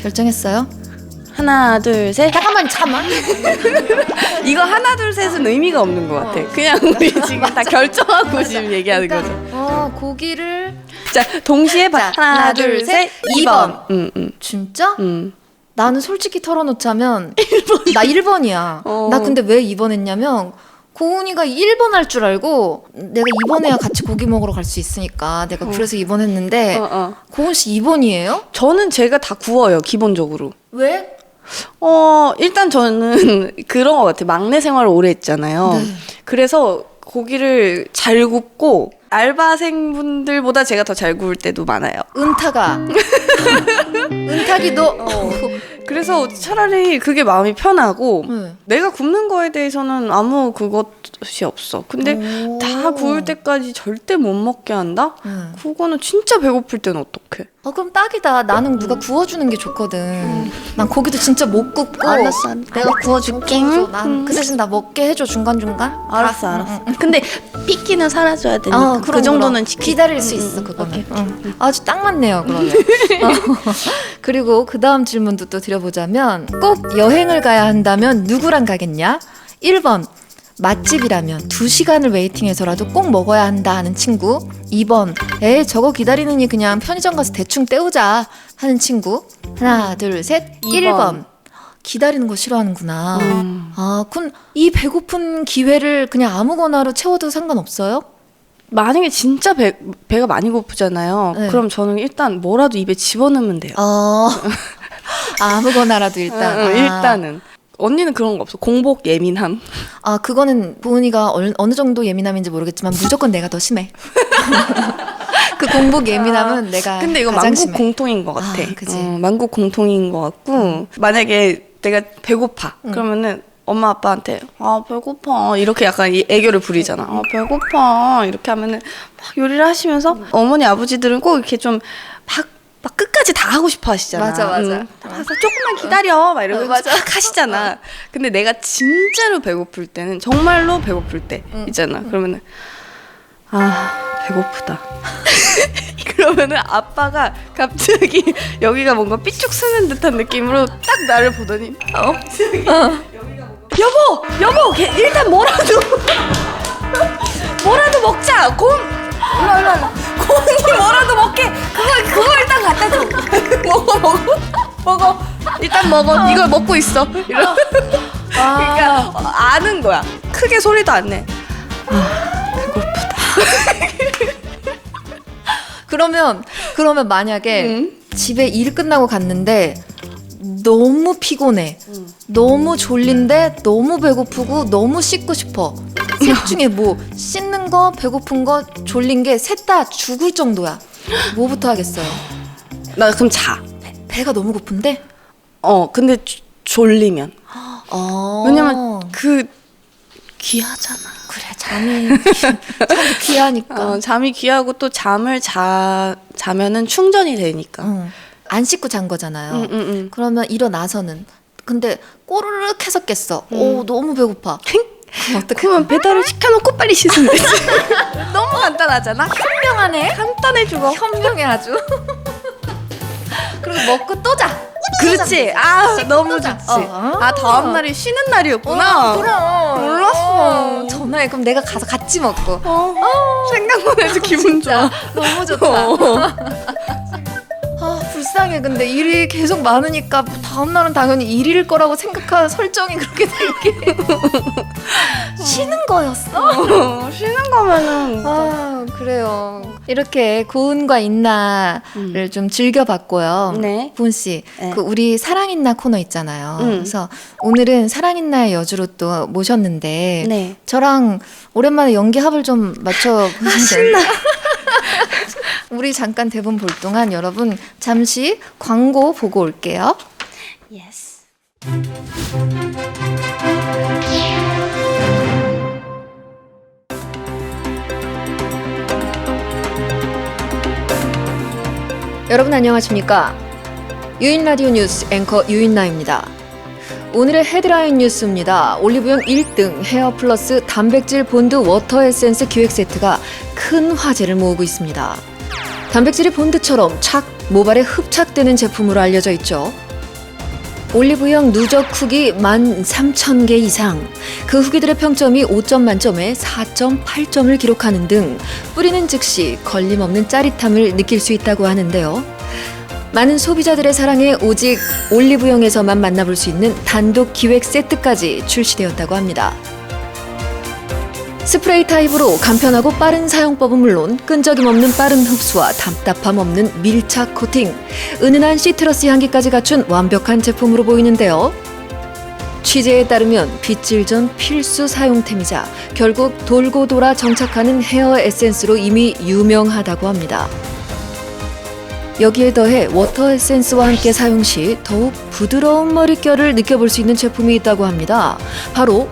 결정했어요? 하나 둘 셋. 잠깐만. 이거 하나 둘 셋은 의미가 없는 것 같아. 그냥 우리 지금 다 결정하고 지금 얘기하는 거죠. 고기를 자 동시에 자, 하나 둘 셋 2번. 진짜? 나는 솔직히 털어놓자면 나 1번이야. 나 근데 왜 2번 했냐면 고은이가 1번 할 줄 알고 내가 2번에야 같이 고기 먹으러 갈 수 있으니까 내가 그래서 2번 했는데 고은 씨 2번이에요? 저는 제가 다 구워요, 기본적으로. 왜? 일단 저는 그런 것 같아요. 막내 생활을 오래 했잖아요. 네. 그래서 고기를 잘 굽고 알바생분들보다 제가 더 잘 구울 때도 많아요. 은탁이 너 그래서 차라리 그게 마음이 편하고 네. 내가 굽는 거에 대해서는 아무 그것이 없어. 근데 오. 다 구울 때까지 절대 못 먹게 한다? 네. 그거는 진짜 배고플 땐 어떡해? 그럼 딱이다. 나는 누가 구워주는 게 좋거든. 난 고기도 진짜 못 굽고 알았어. 내가 구워줄게. 난그 대신 나 먹게 해줘 중간중간. 알았어. 근데 삐끼는 사라져야 되니까 그 정도는 지키. 기다릴 수 있어 그거는. 아주 딱 맞네요 그러면. 그리고 그 다음 질문도 또 드려보자면 꼭 여행을 가야 한다면 누구랑 가겠냐? 1번 맛집이라면 2시간을 웨이팅해서라도 꼭 먹어야 한다 하는 친구. 2번 에이 저거 기다리느니 그냥 편의점 가서 대충 때우자 하는 친구. 하나 둘 셋 1번 기다리는 거 싫어하는구나. 그럼 이 배고픈 기회를 그냥 아무거나로 채워도 상관없어요? 만약에 진짜 배가 많이 고프잖아요. 네. 그럼 저는 일단 뭐라도 입에 집어넣으면 돼요. 아무거나라도 일단. 일단은. 언니는 그런 거 없어? 공복 예민함? 그거는 보은이가 어느 정도 예민함인지 모르겠지만 무조건 내가 더 심해. 그 공복 예민함은 내가 근데 이거 가장 만국 심해. 공통인 것 같아. 그치. 만국 공통인 것 같고 만약에 내가 배고파 그러면은 엄마 아빠한테 배고파 이렇게 약간 이 애교를 부리잖아. 배고파 이렇게 하면은 막 요리를 하시면서 어머니 아버지들은 꼭 이렇게 좀 막 끝까지 다 하고 싶어 하시잖아. 맞아. 가서 조금만 기다려 막 이러고 맞아. 막 하시잖아. 근데 내가 진짜로 배고플 때는 정말로 배고플 때 있잖아. 그러면은 배고프다. 그러면은 아빠가 갑자기 여기가 뭔가 삐쭉 쓰는 듯한 느낌으로 딱 나를 보더니 여보 일단 뭐라도 먹자. 일로 고은이 뭐라도 먹게. 그거 일단 갖다 줘. 먹어 일단 먹어. 이걸 먹고 있어. 그러니까 아는 거야. 크게 소리도 안 내. 배고프다. 그러면 만약에 집에 일 끝나고 갔는데 너무 피곤해. 너무 졸린데 너무 배고프고 너무 씻고 싶어. 셋 중에 뭐 씻는 거, 배고픈 거, 졸린 게 셋 다 죽을 정도야. 뭐부터 하겠어요? 나 그럼 자. 배가 너무 고픈데? 근데 졸리면. 왜냐면 그래 귀하잖아. 잠이 귀하니까. 잠이 귀하고 또 잠을 자면은 충전이 되니까. 안 씻고 잔 거잖아요. 그러면 일어나서는 근데 꼬르륵 해서 깼어. 너무 배고파. 그럼 어떡해? 그러면 배달을 시켜놓고 빨리 씻으면 되지. 너무 간단하잖아. 현명하네. 간단해 죽어. 현명해 아주. 그리고 먹고 또 자. 그렇지. 너무 좋지. 다음 날이 쉬는 날이었구나. 그럼 몰랐어. 전화해. 그럼 내가 가서 같이 먹고. 생각만 해도 기분 좋아. 너무 좋다. 불쌍해. 근데 일이 계속 많으니까 다음날은 당연히 일일 거라고 생각한 설정이 그렇게 될게. 쉬는 거였어? 쉬는 거면은. 그래요. 이렇게 고은과 인나를 좀 즐겨봤고요. 네. 고은 씨, 네. 우리 사랑인나 코너 있잖아요. 그래서 오늘은 사랑인나의 여주로 또 모셨는데 네. 저랑 오랜만에 연기 합을 좀 맞춰 보시면 우리 잠깐 대본 볼 동안 여러분 잠시 광고 보고 올게요. Yes. 여러분 안녕하십니까? 유인라디오 뉴스 앵커 유인나입니다. 오늘의 헤드라인 뉴스입니다. 올리브영 1등 헤어 플러스 단백질 본드 워터 에센스 기획 세트가 큰 화제를 모으고 있습니다. 단백질이 본드처럼 착 모발에 흡착되는 제품으로 알려져 있죠. 올리브영 누적 후기 13,000개 이상, 그 후기들의 평점이 5점 만점에 4.8점을 기록하는 등 뿌리는 즉시 걸림없는 짜릿함을 느낄 수 있다고 하는데요. 많은 소비자들의 사랑에 오직 올리브영에서만 만나볼 수 있는 단독 기획 세트까지 출시되었다고 합니다. 스프레이 타입으로 간편하고 빠른 사용법은 물론 끈적임 없는 빠른 흡수와 답답함 없는 밀착 코팅, 은은한 시트러스 향기까지 갖춘 완벽한 제품으로 보이는데요. 취재에 따르면 빗질 전 필수 사용템이자 결국 돌고 돌아 정착하는 헤어 에센스로 이미 유명하다고 합니다. 여기에 더해 워터 에센스와 함께 사용 시 더욱 부드러운 머릿결을 느껴볼 수 있는 제품이 있다고 합니다. 바로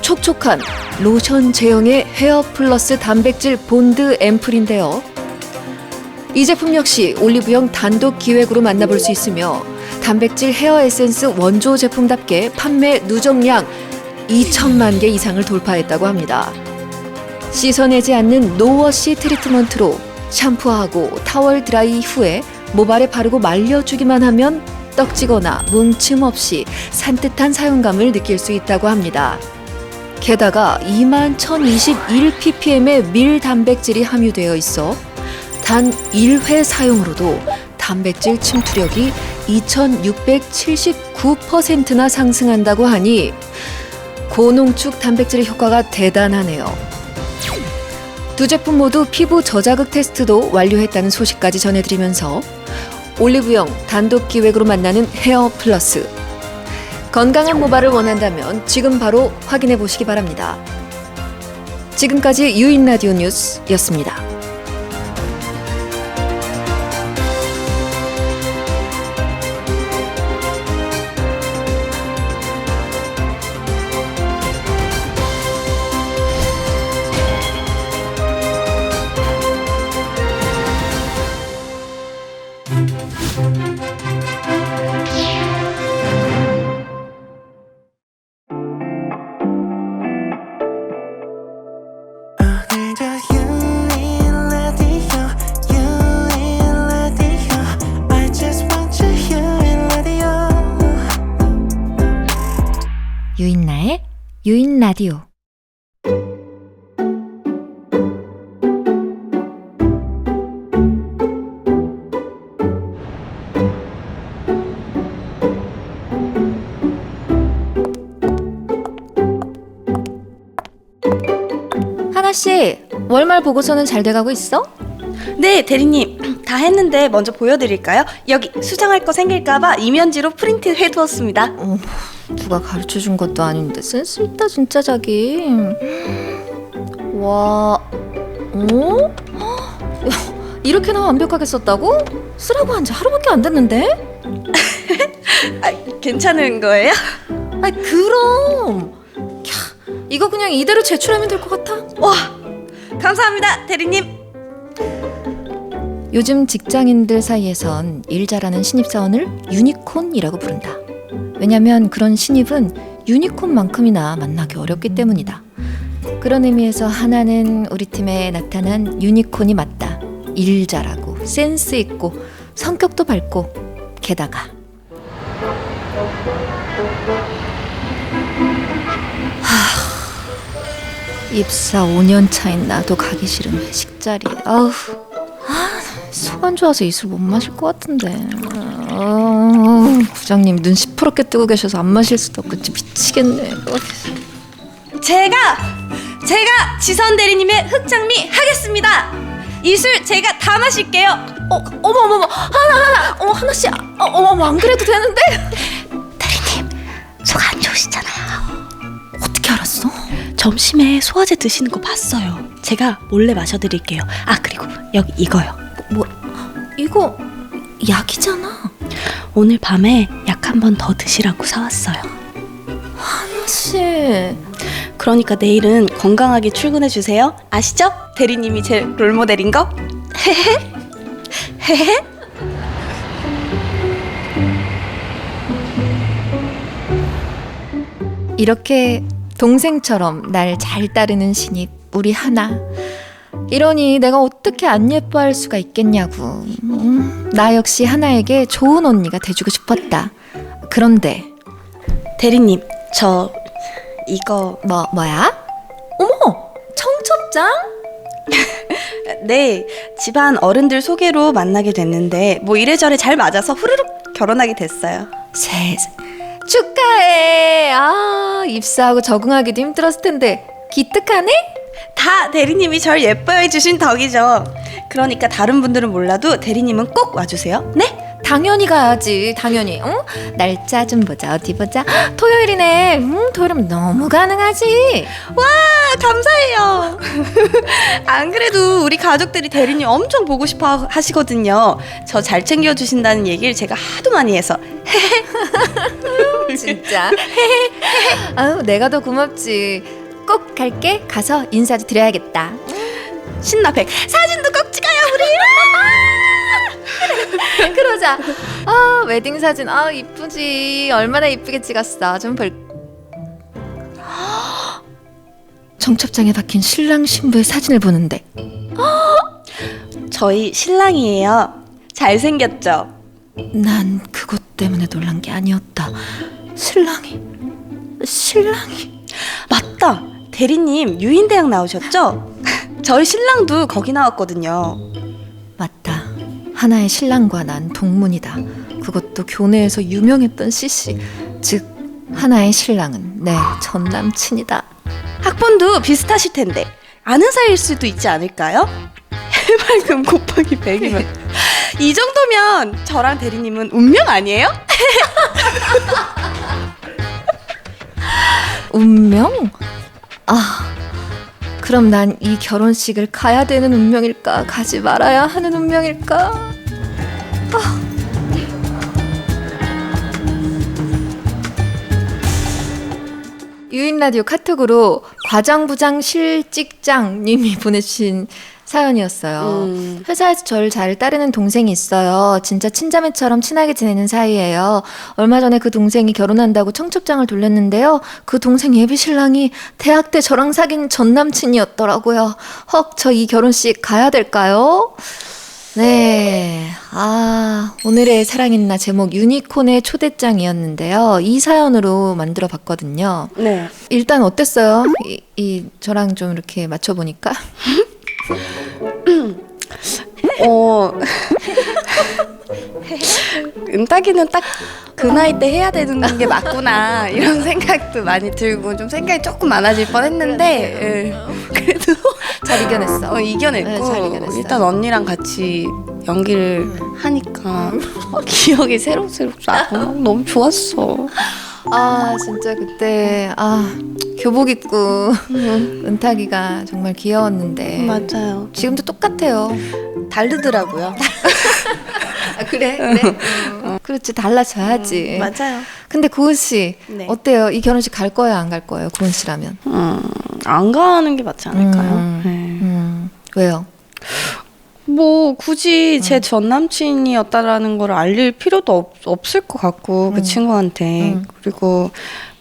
촉촉한 로션 제형의 헤어 플러스 단백질 본드 앰플인데요. 이 제품 역시 올리브영 단독 기획으로 만나볼 수 있으며 단백질 헤어 에센스 원조 제품답게 판매 누적량 2천만 개 이상을 돌파했다고 합니다. 씻어내지 않는 노워시 트리트먼트로 샴푸하고 타월 드라이 후에 모발에 바르고 말려주기만 하면 떡지거나 뭉침 없이 산뜻한 사용감을 느낄 수 있다고 합니다. 게다가 21,021ppm의 밀 단백질이 함유되어 있어 단 1회 사용으로도 단백질 침투력이 2,679%나 상승한다고 하니 고농축 단백질의 효과가 대단하네요. 두 제품 모두 피부 저자극 테스트도 완료했다는 소식까지 전해드리면서 올리브영 단독 기획으로 만나는 헤어 플러스. 건강한 모발을 원한다면 지금 바로 확인해 보시기 바랍니다. 지금까지 유인 라디오 뉴스였습니다. 오늘도 유인 라디오 유인 라디오 I just want you 유인 라디오 유인나의 유인 라디오. 하나씨, 월말 보고서는 잘 돼가고 있어? 네, 대리님. 다 했는데 먼저 보여드릴까요? 여기 수정할 거 생길까봐 이면지로 프린트 해두었습니다. 누가 가르쳐준 것도 아닌데 센스 있다 진짜 자기. 와, 야, 이렇게나 완벽하게 썼다고? 쓰라고 한 지 하루밖에 안 됐는데? 괜찮은 거예요? 그럼. 야, 이거 그냥 이대로 제출하면 될 것 같아. 와, 감사합니다, 대리님. 요즘 직장인들 사이에선 일 잘하는 신입사원을 유니콘이라고 부른다. 왜냐면 그런 신입은 유니콘만큼이나 만나기 어렵기 때문이다. 그런 의미에서 하나는 우리 팀에 나타난 유니콘이 맞다. 일 잘하고 센스 있고 성격도 밝고 게다가 입사 5년 차인 나도 가기 싫은 회식 자리. 속 안 좋아서 이술 못 마실 것 같은데. 부장님 눈 시퍼렇게 뜨고 계셔서 안 마실 수도 없고 미치겠네. 제가 지선 대리님의 흑장미 하겠습니다. 이 술 제가 다 마실게요. 어머 하나씨. 어머 안 그래도 되는데. 대리님, 속 안 좋으시잖아요. 어떻게 알았어? 점심에 소화제 드시는 거 봤어요. 제가 몰래 마셔드릴게요. 그리고 여기 이거요. 뭐 이거 약이잖아. 오늘 밤에 약 한 번 더 드시라고 사왔어요. 하나씨. 그러니까 내일은 건강하게 출근해 주세요. 아시죠? 대리님이 제 롤모델인 거. 헤헤. 이렇게 동생처럼 날 잘 따르는 신입 우리 하나. 이러니 내가 어떻게 안 예뻐할 수가 있겠냐고. 나 역시 하나에게 좋은 언니가 돼주고 싶었다. 그런데 대리님, 저 이거 뭐야? 어머, 청첩장? 네, 집안 어른들 소개로 만나게 됐는데 뭐 이래저래 잘 맞아서 후루룩 결혼하게 됐어요. 축하해. 입사하고 적응하기도 힘들었을 텐데 기특하네? 다 대리님이 절 예뻐해 주신 덕이죠. 그러니까 다른 분들은 몰라도 대리님은 꼭 와주세요. 네? 당연히 가야지, 당연히. 응? 날짜 좀 보자. 어디 보자. 토요일이네. 토요일이면 너무 가능하지. 와, 감사해요. 안 그래도 우리 가족들이 대리님 엄청 보고 싶어 하시거든요. 저 잘 챙겨주신다는 얘기를 제가 하도 많이 해서. 진짜. 아유, 내가 더 고맙지. 꼭 갈게. 가서 인사도 드려야겠다. 신나 100. 사진도 꼭 찍어요, 우리. 그러자. 아, 웨딩 사진. 아, 이쁘지. 얼마나 이쁘게 찍었어. 좀 볼. 정첩장에 박힌 신랑 신부의 사진을 보는데 저희 신랑이에요. 잘생겼죠? 난 그것 때문에 놀란 게 아니었다. 신랑이 맞다. 대리님 유인대학 나오셨죠? 저희 신랑도 거기 나왔거든요. 맞다. 하나의 신랑과 난 동문이다. 그것도 교내에서 유명했던 CC. 즉 하나의 신랑은 내 전 남친이다. 학번도 비슷하실 텐데 아는 사이일 수도 있지 않을까요? 해발금 곱하기 100이면 이 정도면 저랑 대리님은 운명 아니에요? 운명? 아, 그럼 난 이 결혼식을 가야 되는 운명일까? 가지 말아야 하는 운명일까? 유인 라디오 카톡으로 과장부장 실직장님이 보내주신 사연이었어요. 회사에서 저를 잘 따르는 동생이 있어요. 진짜 친자매처럼 친하게 지내는 사이예요. 얼마 전에 그 동생이 결혼한다고 청첩장을 돌렸는데요. 그 동생 예비 신랑이 대학 때 저랑 사귄 전 남친이었더라고요. 헉, 저 이 결혼식 가야 될까요? 네. 아, 오늘의 사랑했나 제목 유니콘의 초대장이었는데요. 이 사연으로 만들어 봤거든요. 네. 일단 어땠어요? 이 저랑 좀 이렇게 맞춰보니까? 은따기는 딱 그 나이 때 해야 되는 게 맞구나 이런 생각도 많이 들고 좀 생각이 조금 많아질 뻔했는데 그래도 잘 이겨냈어. 이겨냈고 네, 잘 이겨냈어요. 일단 언니랑 같이 연기를 하니까 기억이 새록새록 나고 너무 좋았어. 아, 진짜 그때 교복 입고 은탁이가 정말 귀여웠는데 맞아요. 지금도 똑같아요. 다르더라고요. 아, 그래? 그렇지, 달라져야지. 맞아요. 근데 고은 씨 네. 어때요? 이 결혼식 갈 거예요, 안 갈 거예요? 고은 씨라면? 안 가는 게 맞지 않을까요? 왜요? 뭐 굳이 제 전 남친이었다라는 걸 알릴 필요도 없을 것 같고 그 친구한테 그리고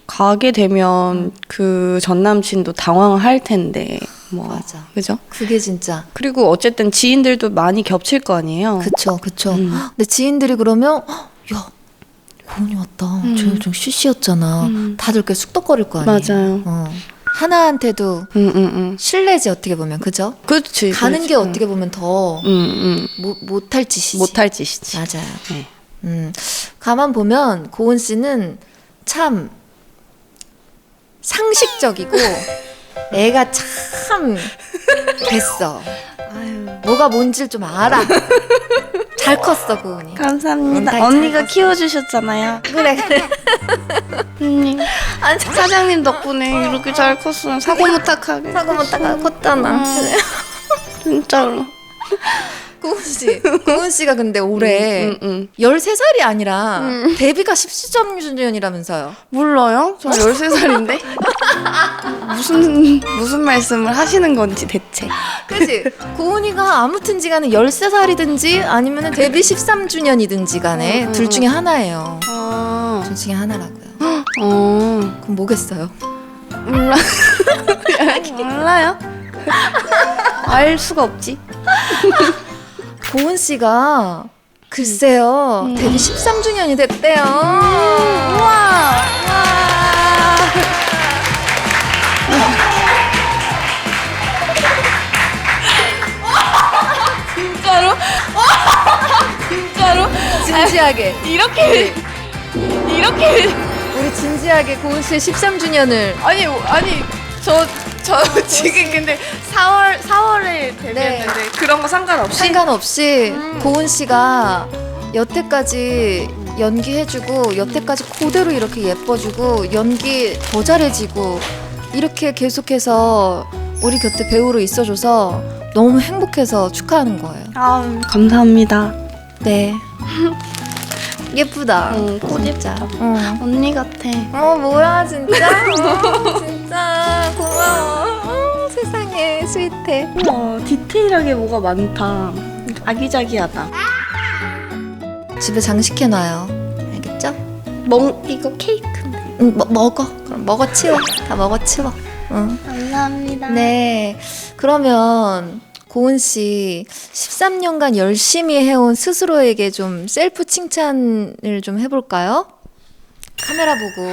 가게 되면 그 전 남친도 당황할 텐데 뭐 맞아. 그죠? 그게 진짜. 그리고 어쨌든 지인들도 많이 겹칠 거 아니에요. 그쵸. 근데 지인들이 그러면 야, 고은이 왔다. 쟤 좀 CC였잖아. 다들 꽤 쑥덕거릴 거 아니에요. 맞아요. 하나한테도 신뢰지 어떻게 보면, 그죠? 그렇지. 가는 그렇지. 게 어떻게 보면 더 못할 짓이지. 못할 짓이지. 맞아요. 네. 가만 보면 고은 씨는 참 상식적이고 애가 참 됐어. 뭐가 뭔지를 좀 알아. 잘 컸어, 고은이. 감사합니다. 잘 언니가 컸어. 키워주셨잖아요. 그래. 언니. 사장님 덕분에 이렇게 잘 컸어요. 사고 못하게. 사고 못다가 컸잖아. 그래. 진짜로. 고은 씨가 근데 올해 13살이 아니라 데뷔가 10주년이라면서요. 몰라요? 저 13살인데? 무슨 말씀을 하시는 건지 대체. 그치? 고은이가 아무튼지 간에 13살이든지 아니면 데뷔 13주년이든지 간에 둘 중에 하나예요. 둘 중에 하나라고요. 그럼 뭐겠어요? 몰라요? 알 수가 없지. 고은 씨가 글쎄요 데뷔 13주년이 됐대요. 우와. 진짜로? 진짜로? 진지하게 이렇게 우리 진지하게 고은 씨의 13주년을 아니 저 저 지금 근데 4월에 데뷔했는데 그런 거 상관없이 상관없이 고은 씨가 여태까지 연기해주고 여태까지 그대로 이렇게 예뻐주고 연기 더 잘해지고 이렇게 계속해서 우리 곁에 배우로 있어줘서 너무 행복해서 축하하는 거예요. 아 감사합니다. 네. 예쁘다. 꽃 진짜. 언니 같아. 뭐야 진짜. 진짜 고마워. 세상에 스윗해. 디테일하게 뭐가 많다. 아기자기하다. 집에 장식해놔요. 알겠죠? 이거 케이크. 응, 먹어. 그럼 먹어치워. 다 먹어치워. 응. 감사합니다. 네. 그러면 고은 씨 13년간 열심히 해온 스스로에게 좀 셀프 칭찬을 좀 해볼까요? 카메라 보고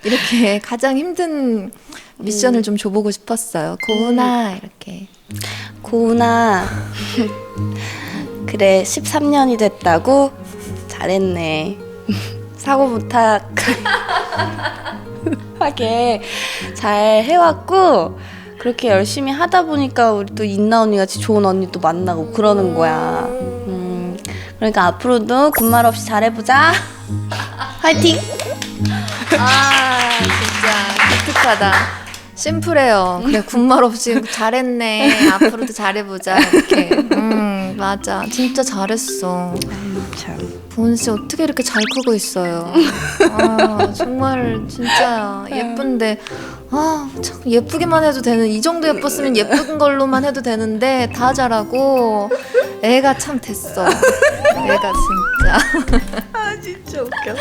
이렇게 가장 힘든 미션을 좀 줘보고 싶었어요. 고은아 이렇게. 고은아. 그래 13년이 됐다고? 잘했네. 사고 부탁 하게 잘 해왔고 그렇게 열심히 하다 보니까 우리 또 인나 언니 같이 좋은 언니 또 만나고 그러는 거야. 그러니까 앞으로도 군말 없이 잘해보자. 화이팅! 진짜 기특하다. 심플해요. 그래 군말 없이 잘했네. 앞으로도 잘해보자 이렇게. 맞아. 진짜 잘했어. 참. 고은 씨 어떻게 이렇게 잘 크고 있어요? 정말 진짜 예쁜데 참 예쁘기만 해도 되는 이 정도 예뻤으면 예쁜 걸로만 해도 되는데 다 잘하고 애가 참 됐어. 애가 진짜. 진짜 웃겨.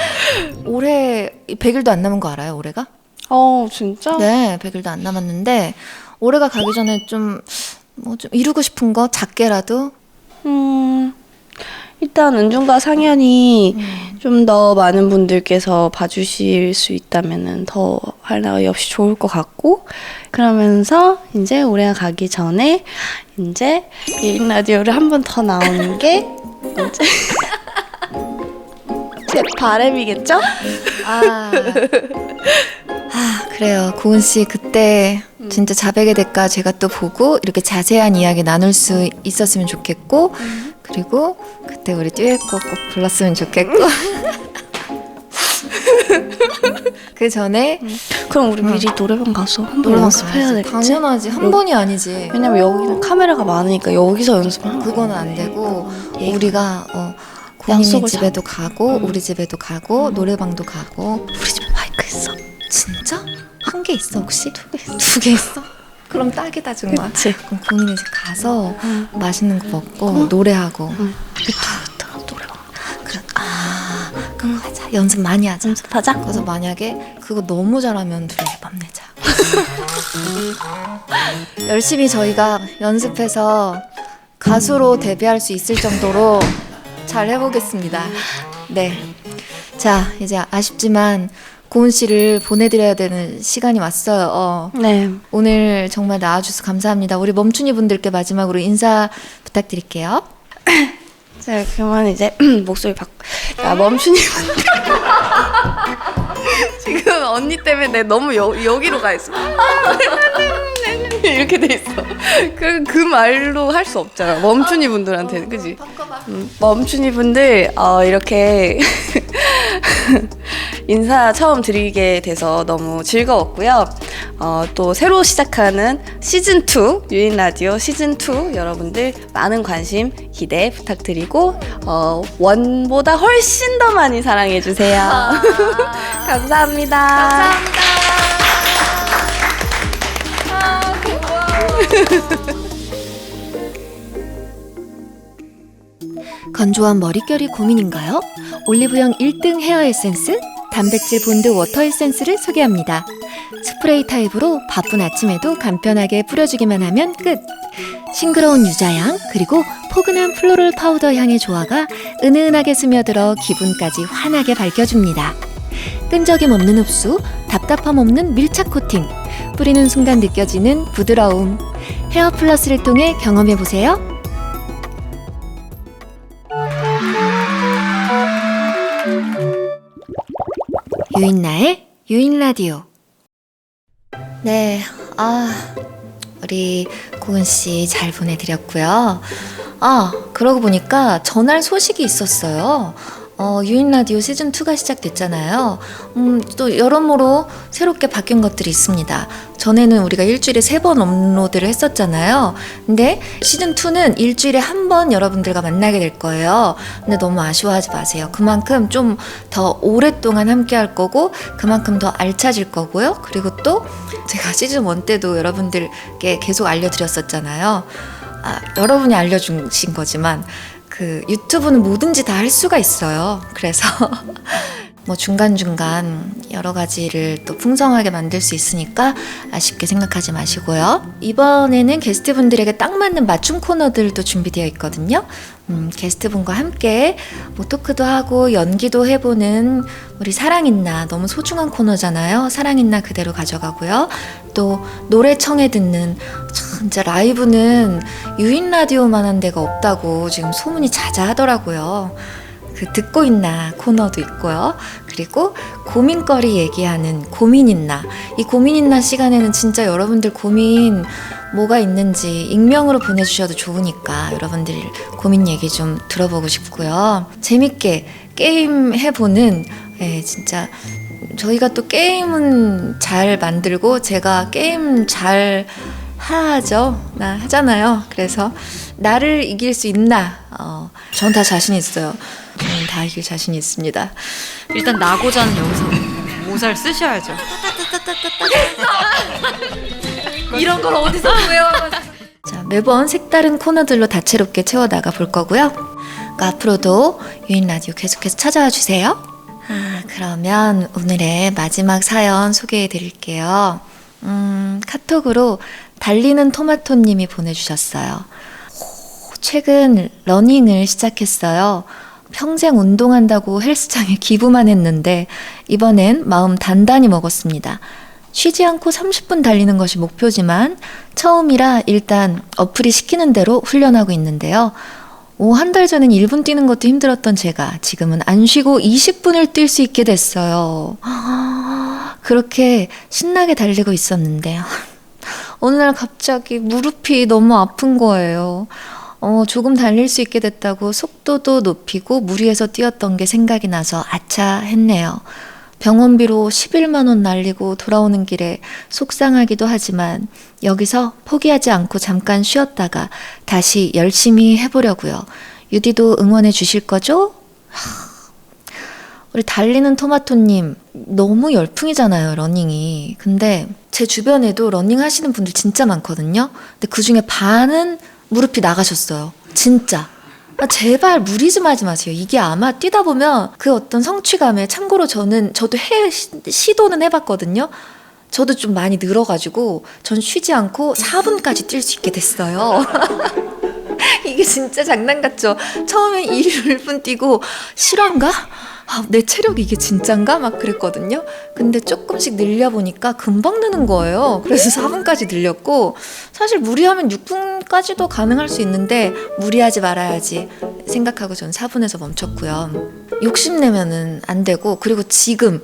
올해 100일도 안 남은 거 알아요? 올해가? 진짜? 네, 100일도 안 남았는데 올해가 가기 전에 좀 이루고 싶은 거 작게라도. 일단 은중과 상현이 좀 더 많은 분들께서 봐주실 수 있다면은 더 할 나위 없이 좋을 것 같고 그러면서 이제 올해가 가기 전에 이제 예인 라디오를 한 번 더 나오는 게 이제 제 바람이겠죠? 그래요. 고은 씨 그때 진짜 자백의 대가 제가 또 보고 이렇게 자세한 이야기 나눌 수 있었으면 좋겠고 그리고 그때 우리 듀엣곡 꼭 불렀으면 좋겠고 그 전에 그럼 우리 미리 노래방 가서 한 번 노래방 연습해야 가야지. 되겠지? 당연하지. 한 번이 아니지. 왜냐면 여기는 카메라가 많으니까 여기서 연습하는 거야. 그거는 안 되고 우리가 고은이 약속을 집에도 가고 우리 집에도 가고 노래방도 가고. 우리 집에 마이크 있어. 진짜? 한 개 있어 혹시? 두 개 있어? 그럼 딱이다 정말. 그치. 그럼 고은이네 집 가서 맛있는 거 먹고 노래하고. 이따 노래방. 그래. 그럼 하자. 연습 많이 하자. 연습하자. 그래서 만약에 그거 너무 잘하면 둘이 앨범 내자. 열심히 저희가 연습해서 가수로 데뷔할 수 있을 정도로 잘 해보겠습니다. 네. 자, 이제 아쉽지만 고은 씨를 보내드려야 되는 시간이 왔어요. 네. 오늘 정말 나와주셔서 감사합니다. 우리 멈춘이 분들께 마지막으로 인사 부탁드릴게요. 자, 그러면 이제 목소리 야, 멈춘이 지금 언니 때문에 내 너무 여기로 가 있어. 이렇게 돼 있어. 그 말로 할 수 없잖아. 멈춘이 분들한테는, 그지? 바꿔봐. 멈춘이 분들 이렇게 인사 처음 드리게 돼서 너무 즐거웠고요. 또 새로 시작하는 시즌2 유인 라디오 시즌2 여러분들 많은 관심 기대 부탁드리고 원보다 훨씬 더 많이 사랑해 주세요. 감사합니다. 감사합니다. 건조한 머릿결이 고민인가요? 올리브영 1등 헤어 에센스 단백질 본드 워터 에센스를 소개합니다. 스프레이 타입으로 바쁜 아침에도 간편하게 뿌려주기만 하면 끝! 싱그러운 유자향 그리고 포근한 플로럴 파우더 향의 조화가 은은하게 스며들어 기분까지 환하게 밝혀줍니다. 끈적임 없는 흡수, 답답함 없는 밀착 코팅, 뿌리는 순간 느껴지는 부드러움. 헤어 플러스를 통해 경험해보세요. 유인나의 유인라디오. 네, 우리 고은 씨 잘 보내드렸고요. 그러고 보니까 전할 소식이 있었어요. 유인 라디오 시즌 2가 시작됐잖아요. 또 여러모로 새롭게 바뀐 것들이 있습니다. 전에는 우리가 일주일에 3번 업로드를 했었잖아요. 근데 시즌 2는 일주일에 1번 여러분들과 만나게 될 거예요. 근데 너무 아쉬워하지 마세요. 그만큼 좀 더 오랫동안 함께 할 거고, 그만큼 더 알차질 거고요. 그리고 또 제가 시즌 1 때도 여러분들께 계속 알려드렸었잖아요. 여러분이 알려주신 거지만 그 유튜브는 뭐든지 다 할 수가 있어요. 그래서 뭐 중간중간 여러 가지를 또 풍성하게 만들 수 있으니까 아쉽게 생각하지 마시고요. 이번에는 게스트분들에게 딱 맞는 맞춤 코너들도 준비되어 있거든요. 게스트분과 함께 뭐 토크도 하고 연기도 해보는 우리 사랑있나, 너무 소중한 코너잖아요. 사랑있나 그대로 가져가고요. 또 노래 청해 듣는, 진짜 라이브는 유인 라디오만한 데가 없다고 지금 소문이 자자하더라고요. 그 듣고 있나 코너도 있고요. 그리고 고민거리 얘기하는 고민 있나. 이 고민 있나 시간에는 진짜 여러분들 고민 뭐가 있는지 익명으로 보내주셔도 좋으니까 여러분들 고민 얘기 좀 들어보고 싶고요. 재밌게 게임 해보는, 진짜 저희가 또 게임은 잘 만들고 제가 게임 잘 하잖아요. 그래서 나를 이길 수 있나? 전 다 자신 있어요. 저는 다 이길 자신이 있습니다. 일단 나고자는 여기서 모자를 쓰셔야죠. 이런 걸 어디서 구해요? 자, 매번 색다른 코너들로 다채롭게 채워나가 볼 거고요. 그러니까 앞으로도 유인 라디오 계속해서 찾아와 주세요. 그러면 오늘의 마지막 사연 소개해 드릴게요. 카톡으로 달리는 토마토님이 보내주셨어요. 최근 러닝을 시작했어요. 평생 운동한다고 헬스장에 기부만 했는데 이번엔 마음 단단히 먹었습니다. 쉬지 않고 30분 달리는 것이 목표지만 처음이라 일단 어플이 시키는 대로 훈련하고 있는데요. 한 달 전엔 1분 뛰는 것도 힘들었던 제가 지금은 안 쉬고 20분을 뛸 수 있게 됐어요. 그렇게 신나게 달리고 있었는데 어느 날 갑자기 무릎이 너무 아픈 거예요. 조금 달릴 수 있게 됐다고 속도도 높이고 무리해서 뛰었던 게 생각이 나서 아차 했네요. 병원비로 11만 원 날리고 돌아오는 길에 속상하기도 하지만 여기서 포기하지 않고 잠깐 쉬었다가 다시 열심히 해보려고요. 유디도 응원해 주실 거죠? 우리 달리는 토마토님 너무 열풍이잖아요, 러닝이. 근데 제 주변에도 러닝 하시는 분들 진짜 많거든요. 근데 그중에 반은 무릎이 나가셨어요. 진짜. 제발 무리 좀 하지 마세요. 이게 아마 뛰다 보면 그 어떤 성취감에, 참고로 저도 시도는 해봤거든요. 저도 좀 많이 늘어가지고 전 쉬지 않고 4분까지 뛸 수 있게 됐어요. 이게 진짜 장난 같죠? 처음엔 1분 뛰고 실화인가? 내 체력이 이게 진짠가? 막 그랬거든요. 근데 조금씩 늘려보니까 금방 느는 거예요. 그래서 4분까지 늘렸고, 사실 무리하면 6분까지도 가능할 수 있는데 무리하지 말아야지 생각하고 전 4분에서 멈췄고요. 욕심내면은 안 되고, 그리고 지금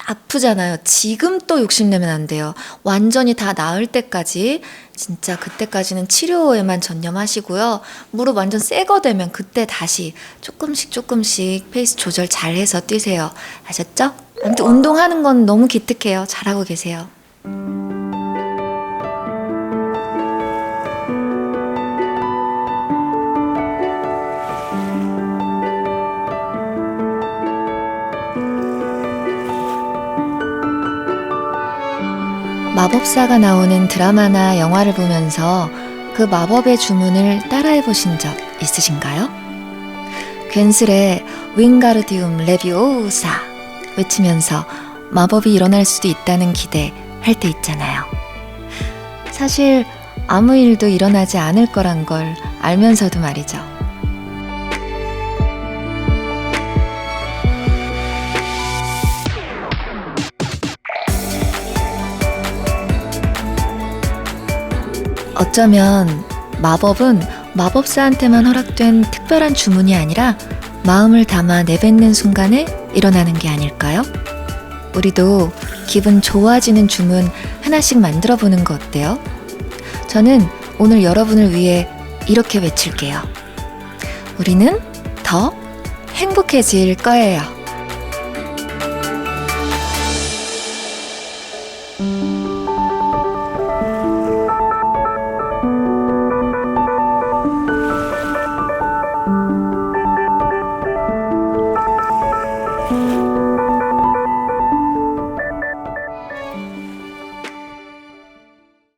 아프잖아요. 지금 또 욕심내면 안 돼요. 완전히 다 나을 때까지, 진짜 그때까지는 치료에만 전념하시고요. 무릎 완전 새 거 되면 그때 다시 조금씩 페이스 조절 잘 해서 뛰세요. 아셨죠? 아무튼 운동하는 건 너무 기특해요. 잘하고 계세요. 마법사가 나오는 드라마나 영화를 보면서 그 마법의 주문을 따라해 보신 적 있으신가요? 괜스레 윙가르디움 레비오사 외치면서 마법이 일어날 수도 있다는 기대 할 때 있잖아요. 사실 아무 일도 일어나지 않을 거란 걸 알면서도 말이죠. 어쩌면 마법은 마법사한테만 허락된 특별한 주문이 아니라 마음을 담아 내뱉는 순간에 일어나는 게 아닐까요? 우리도 기분 좋아지는 주문 하나씩 만들어 보는 거 어때요? 저는 오늘 여러분을 위해 이렇게 외칠게요. 우리는 더 행복해질 거예요.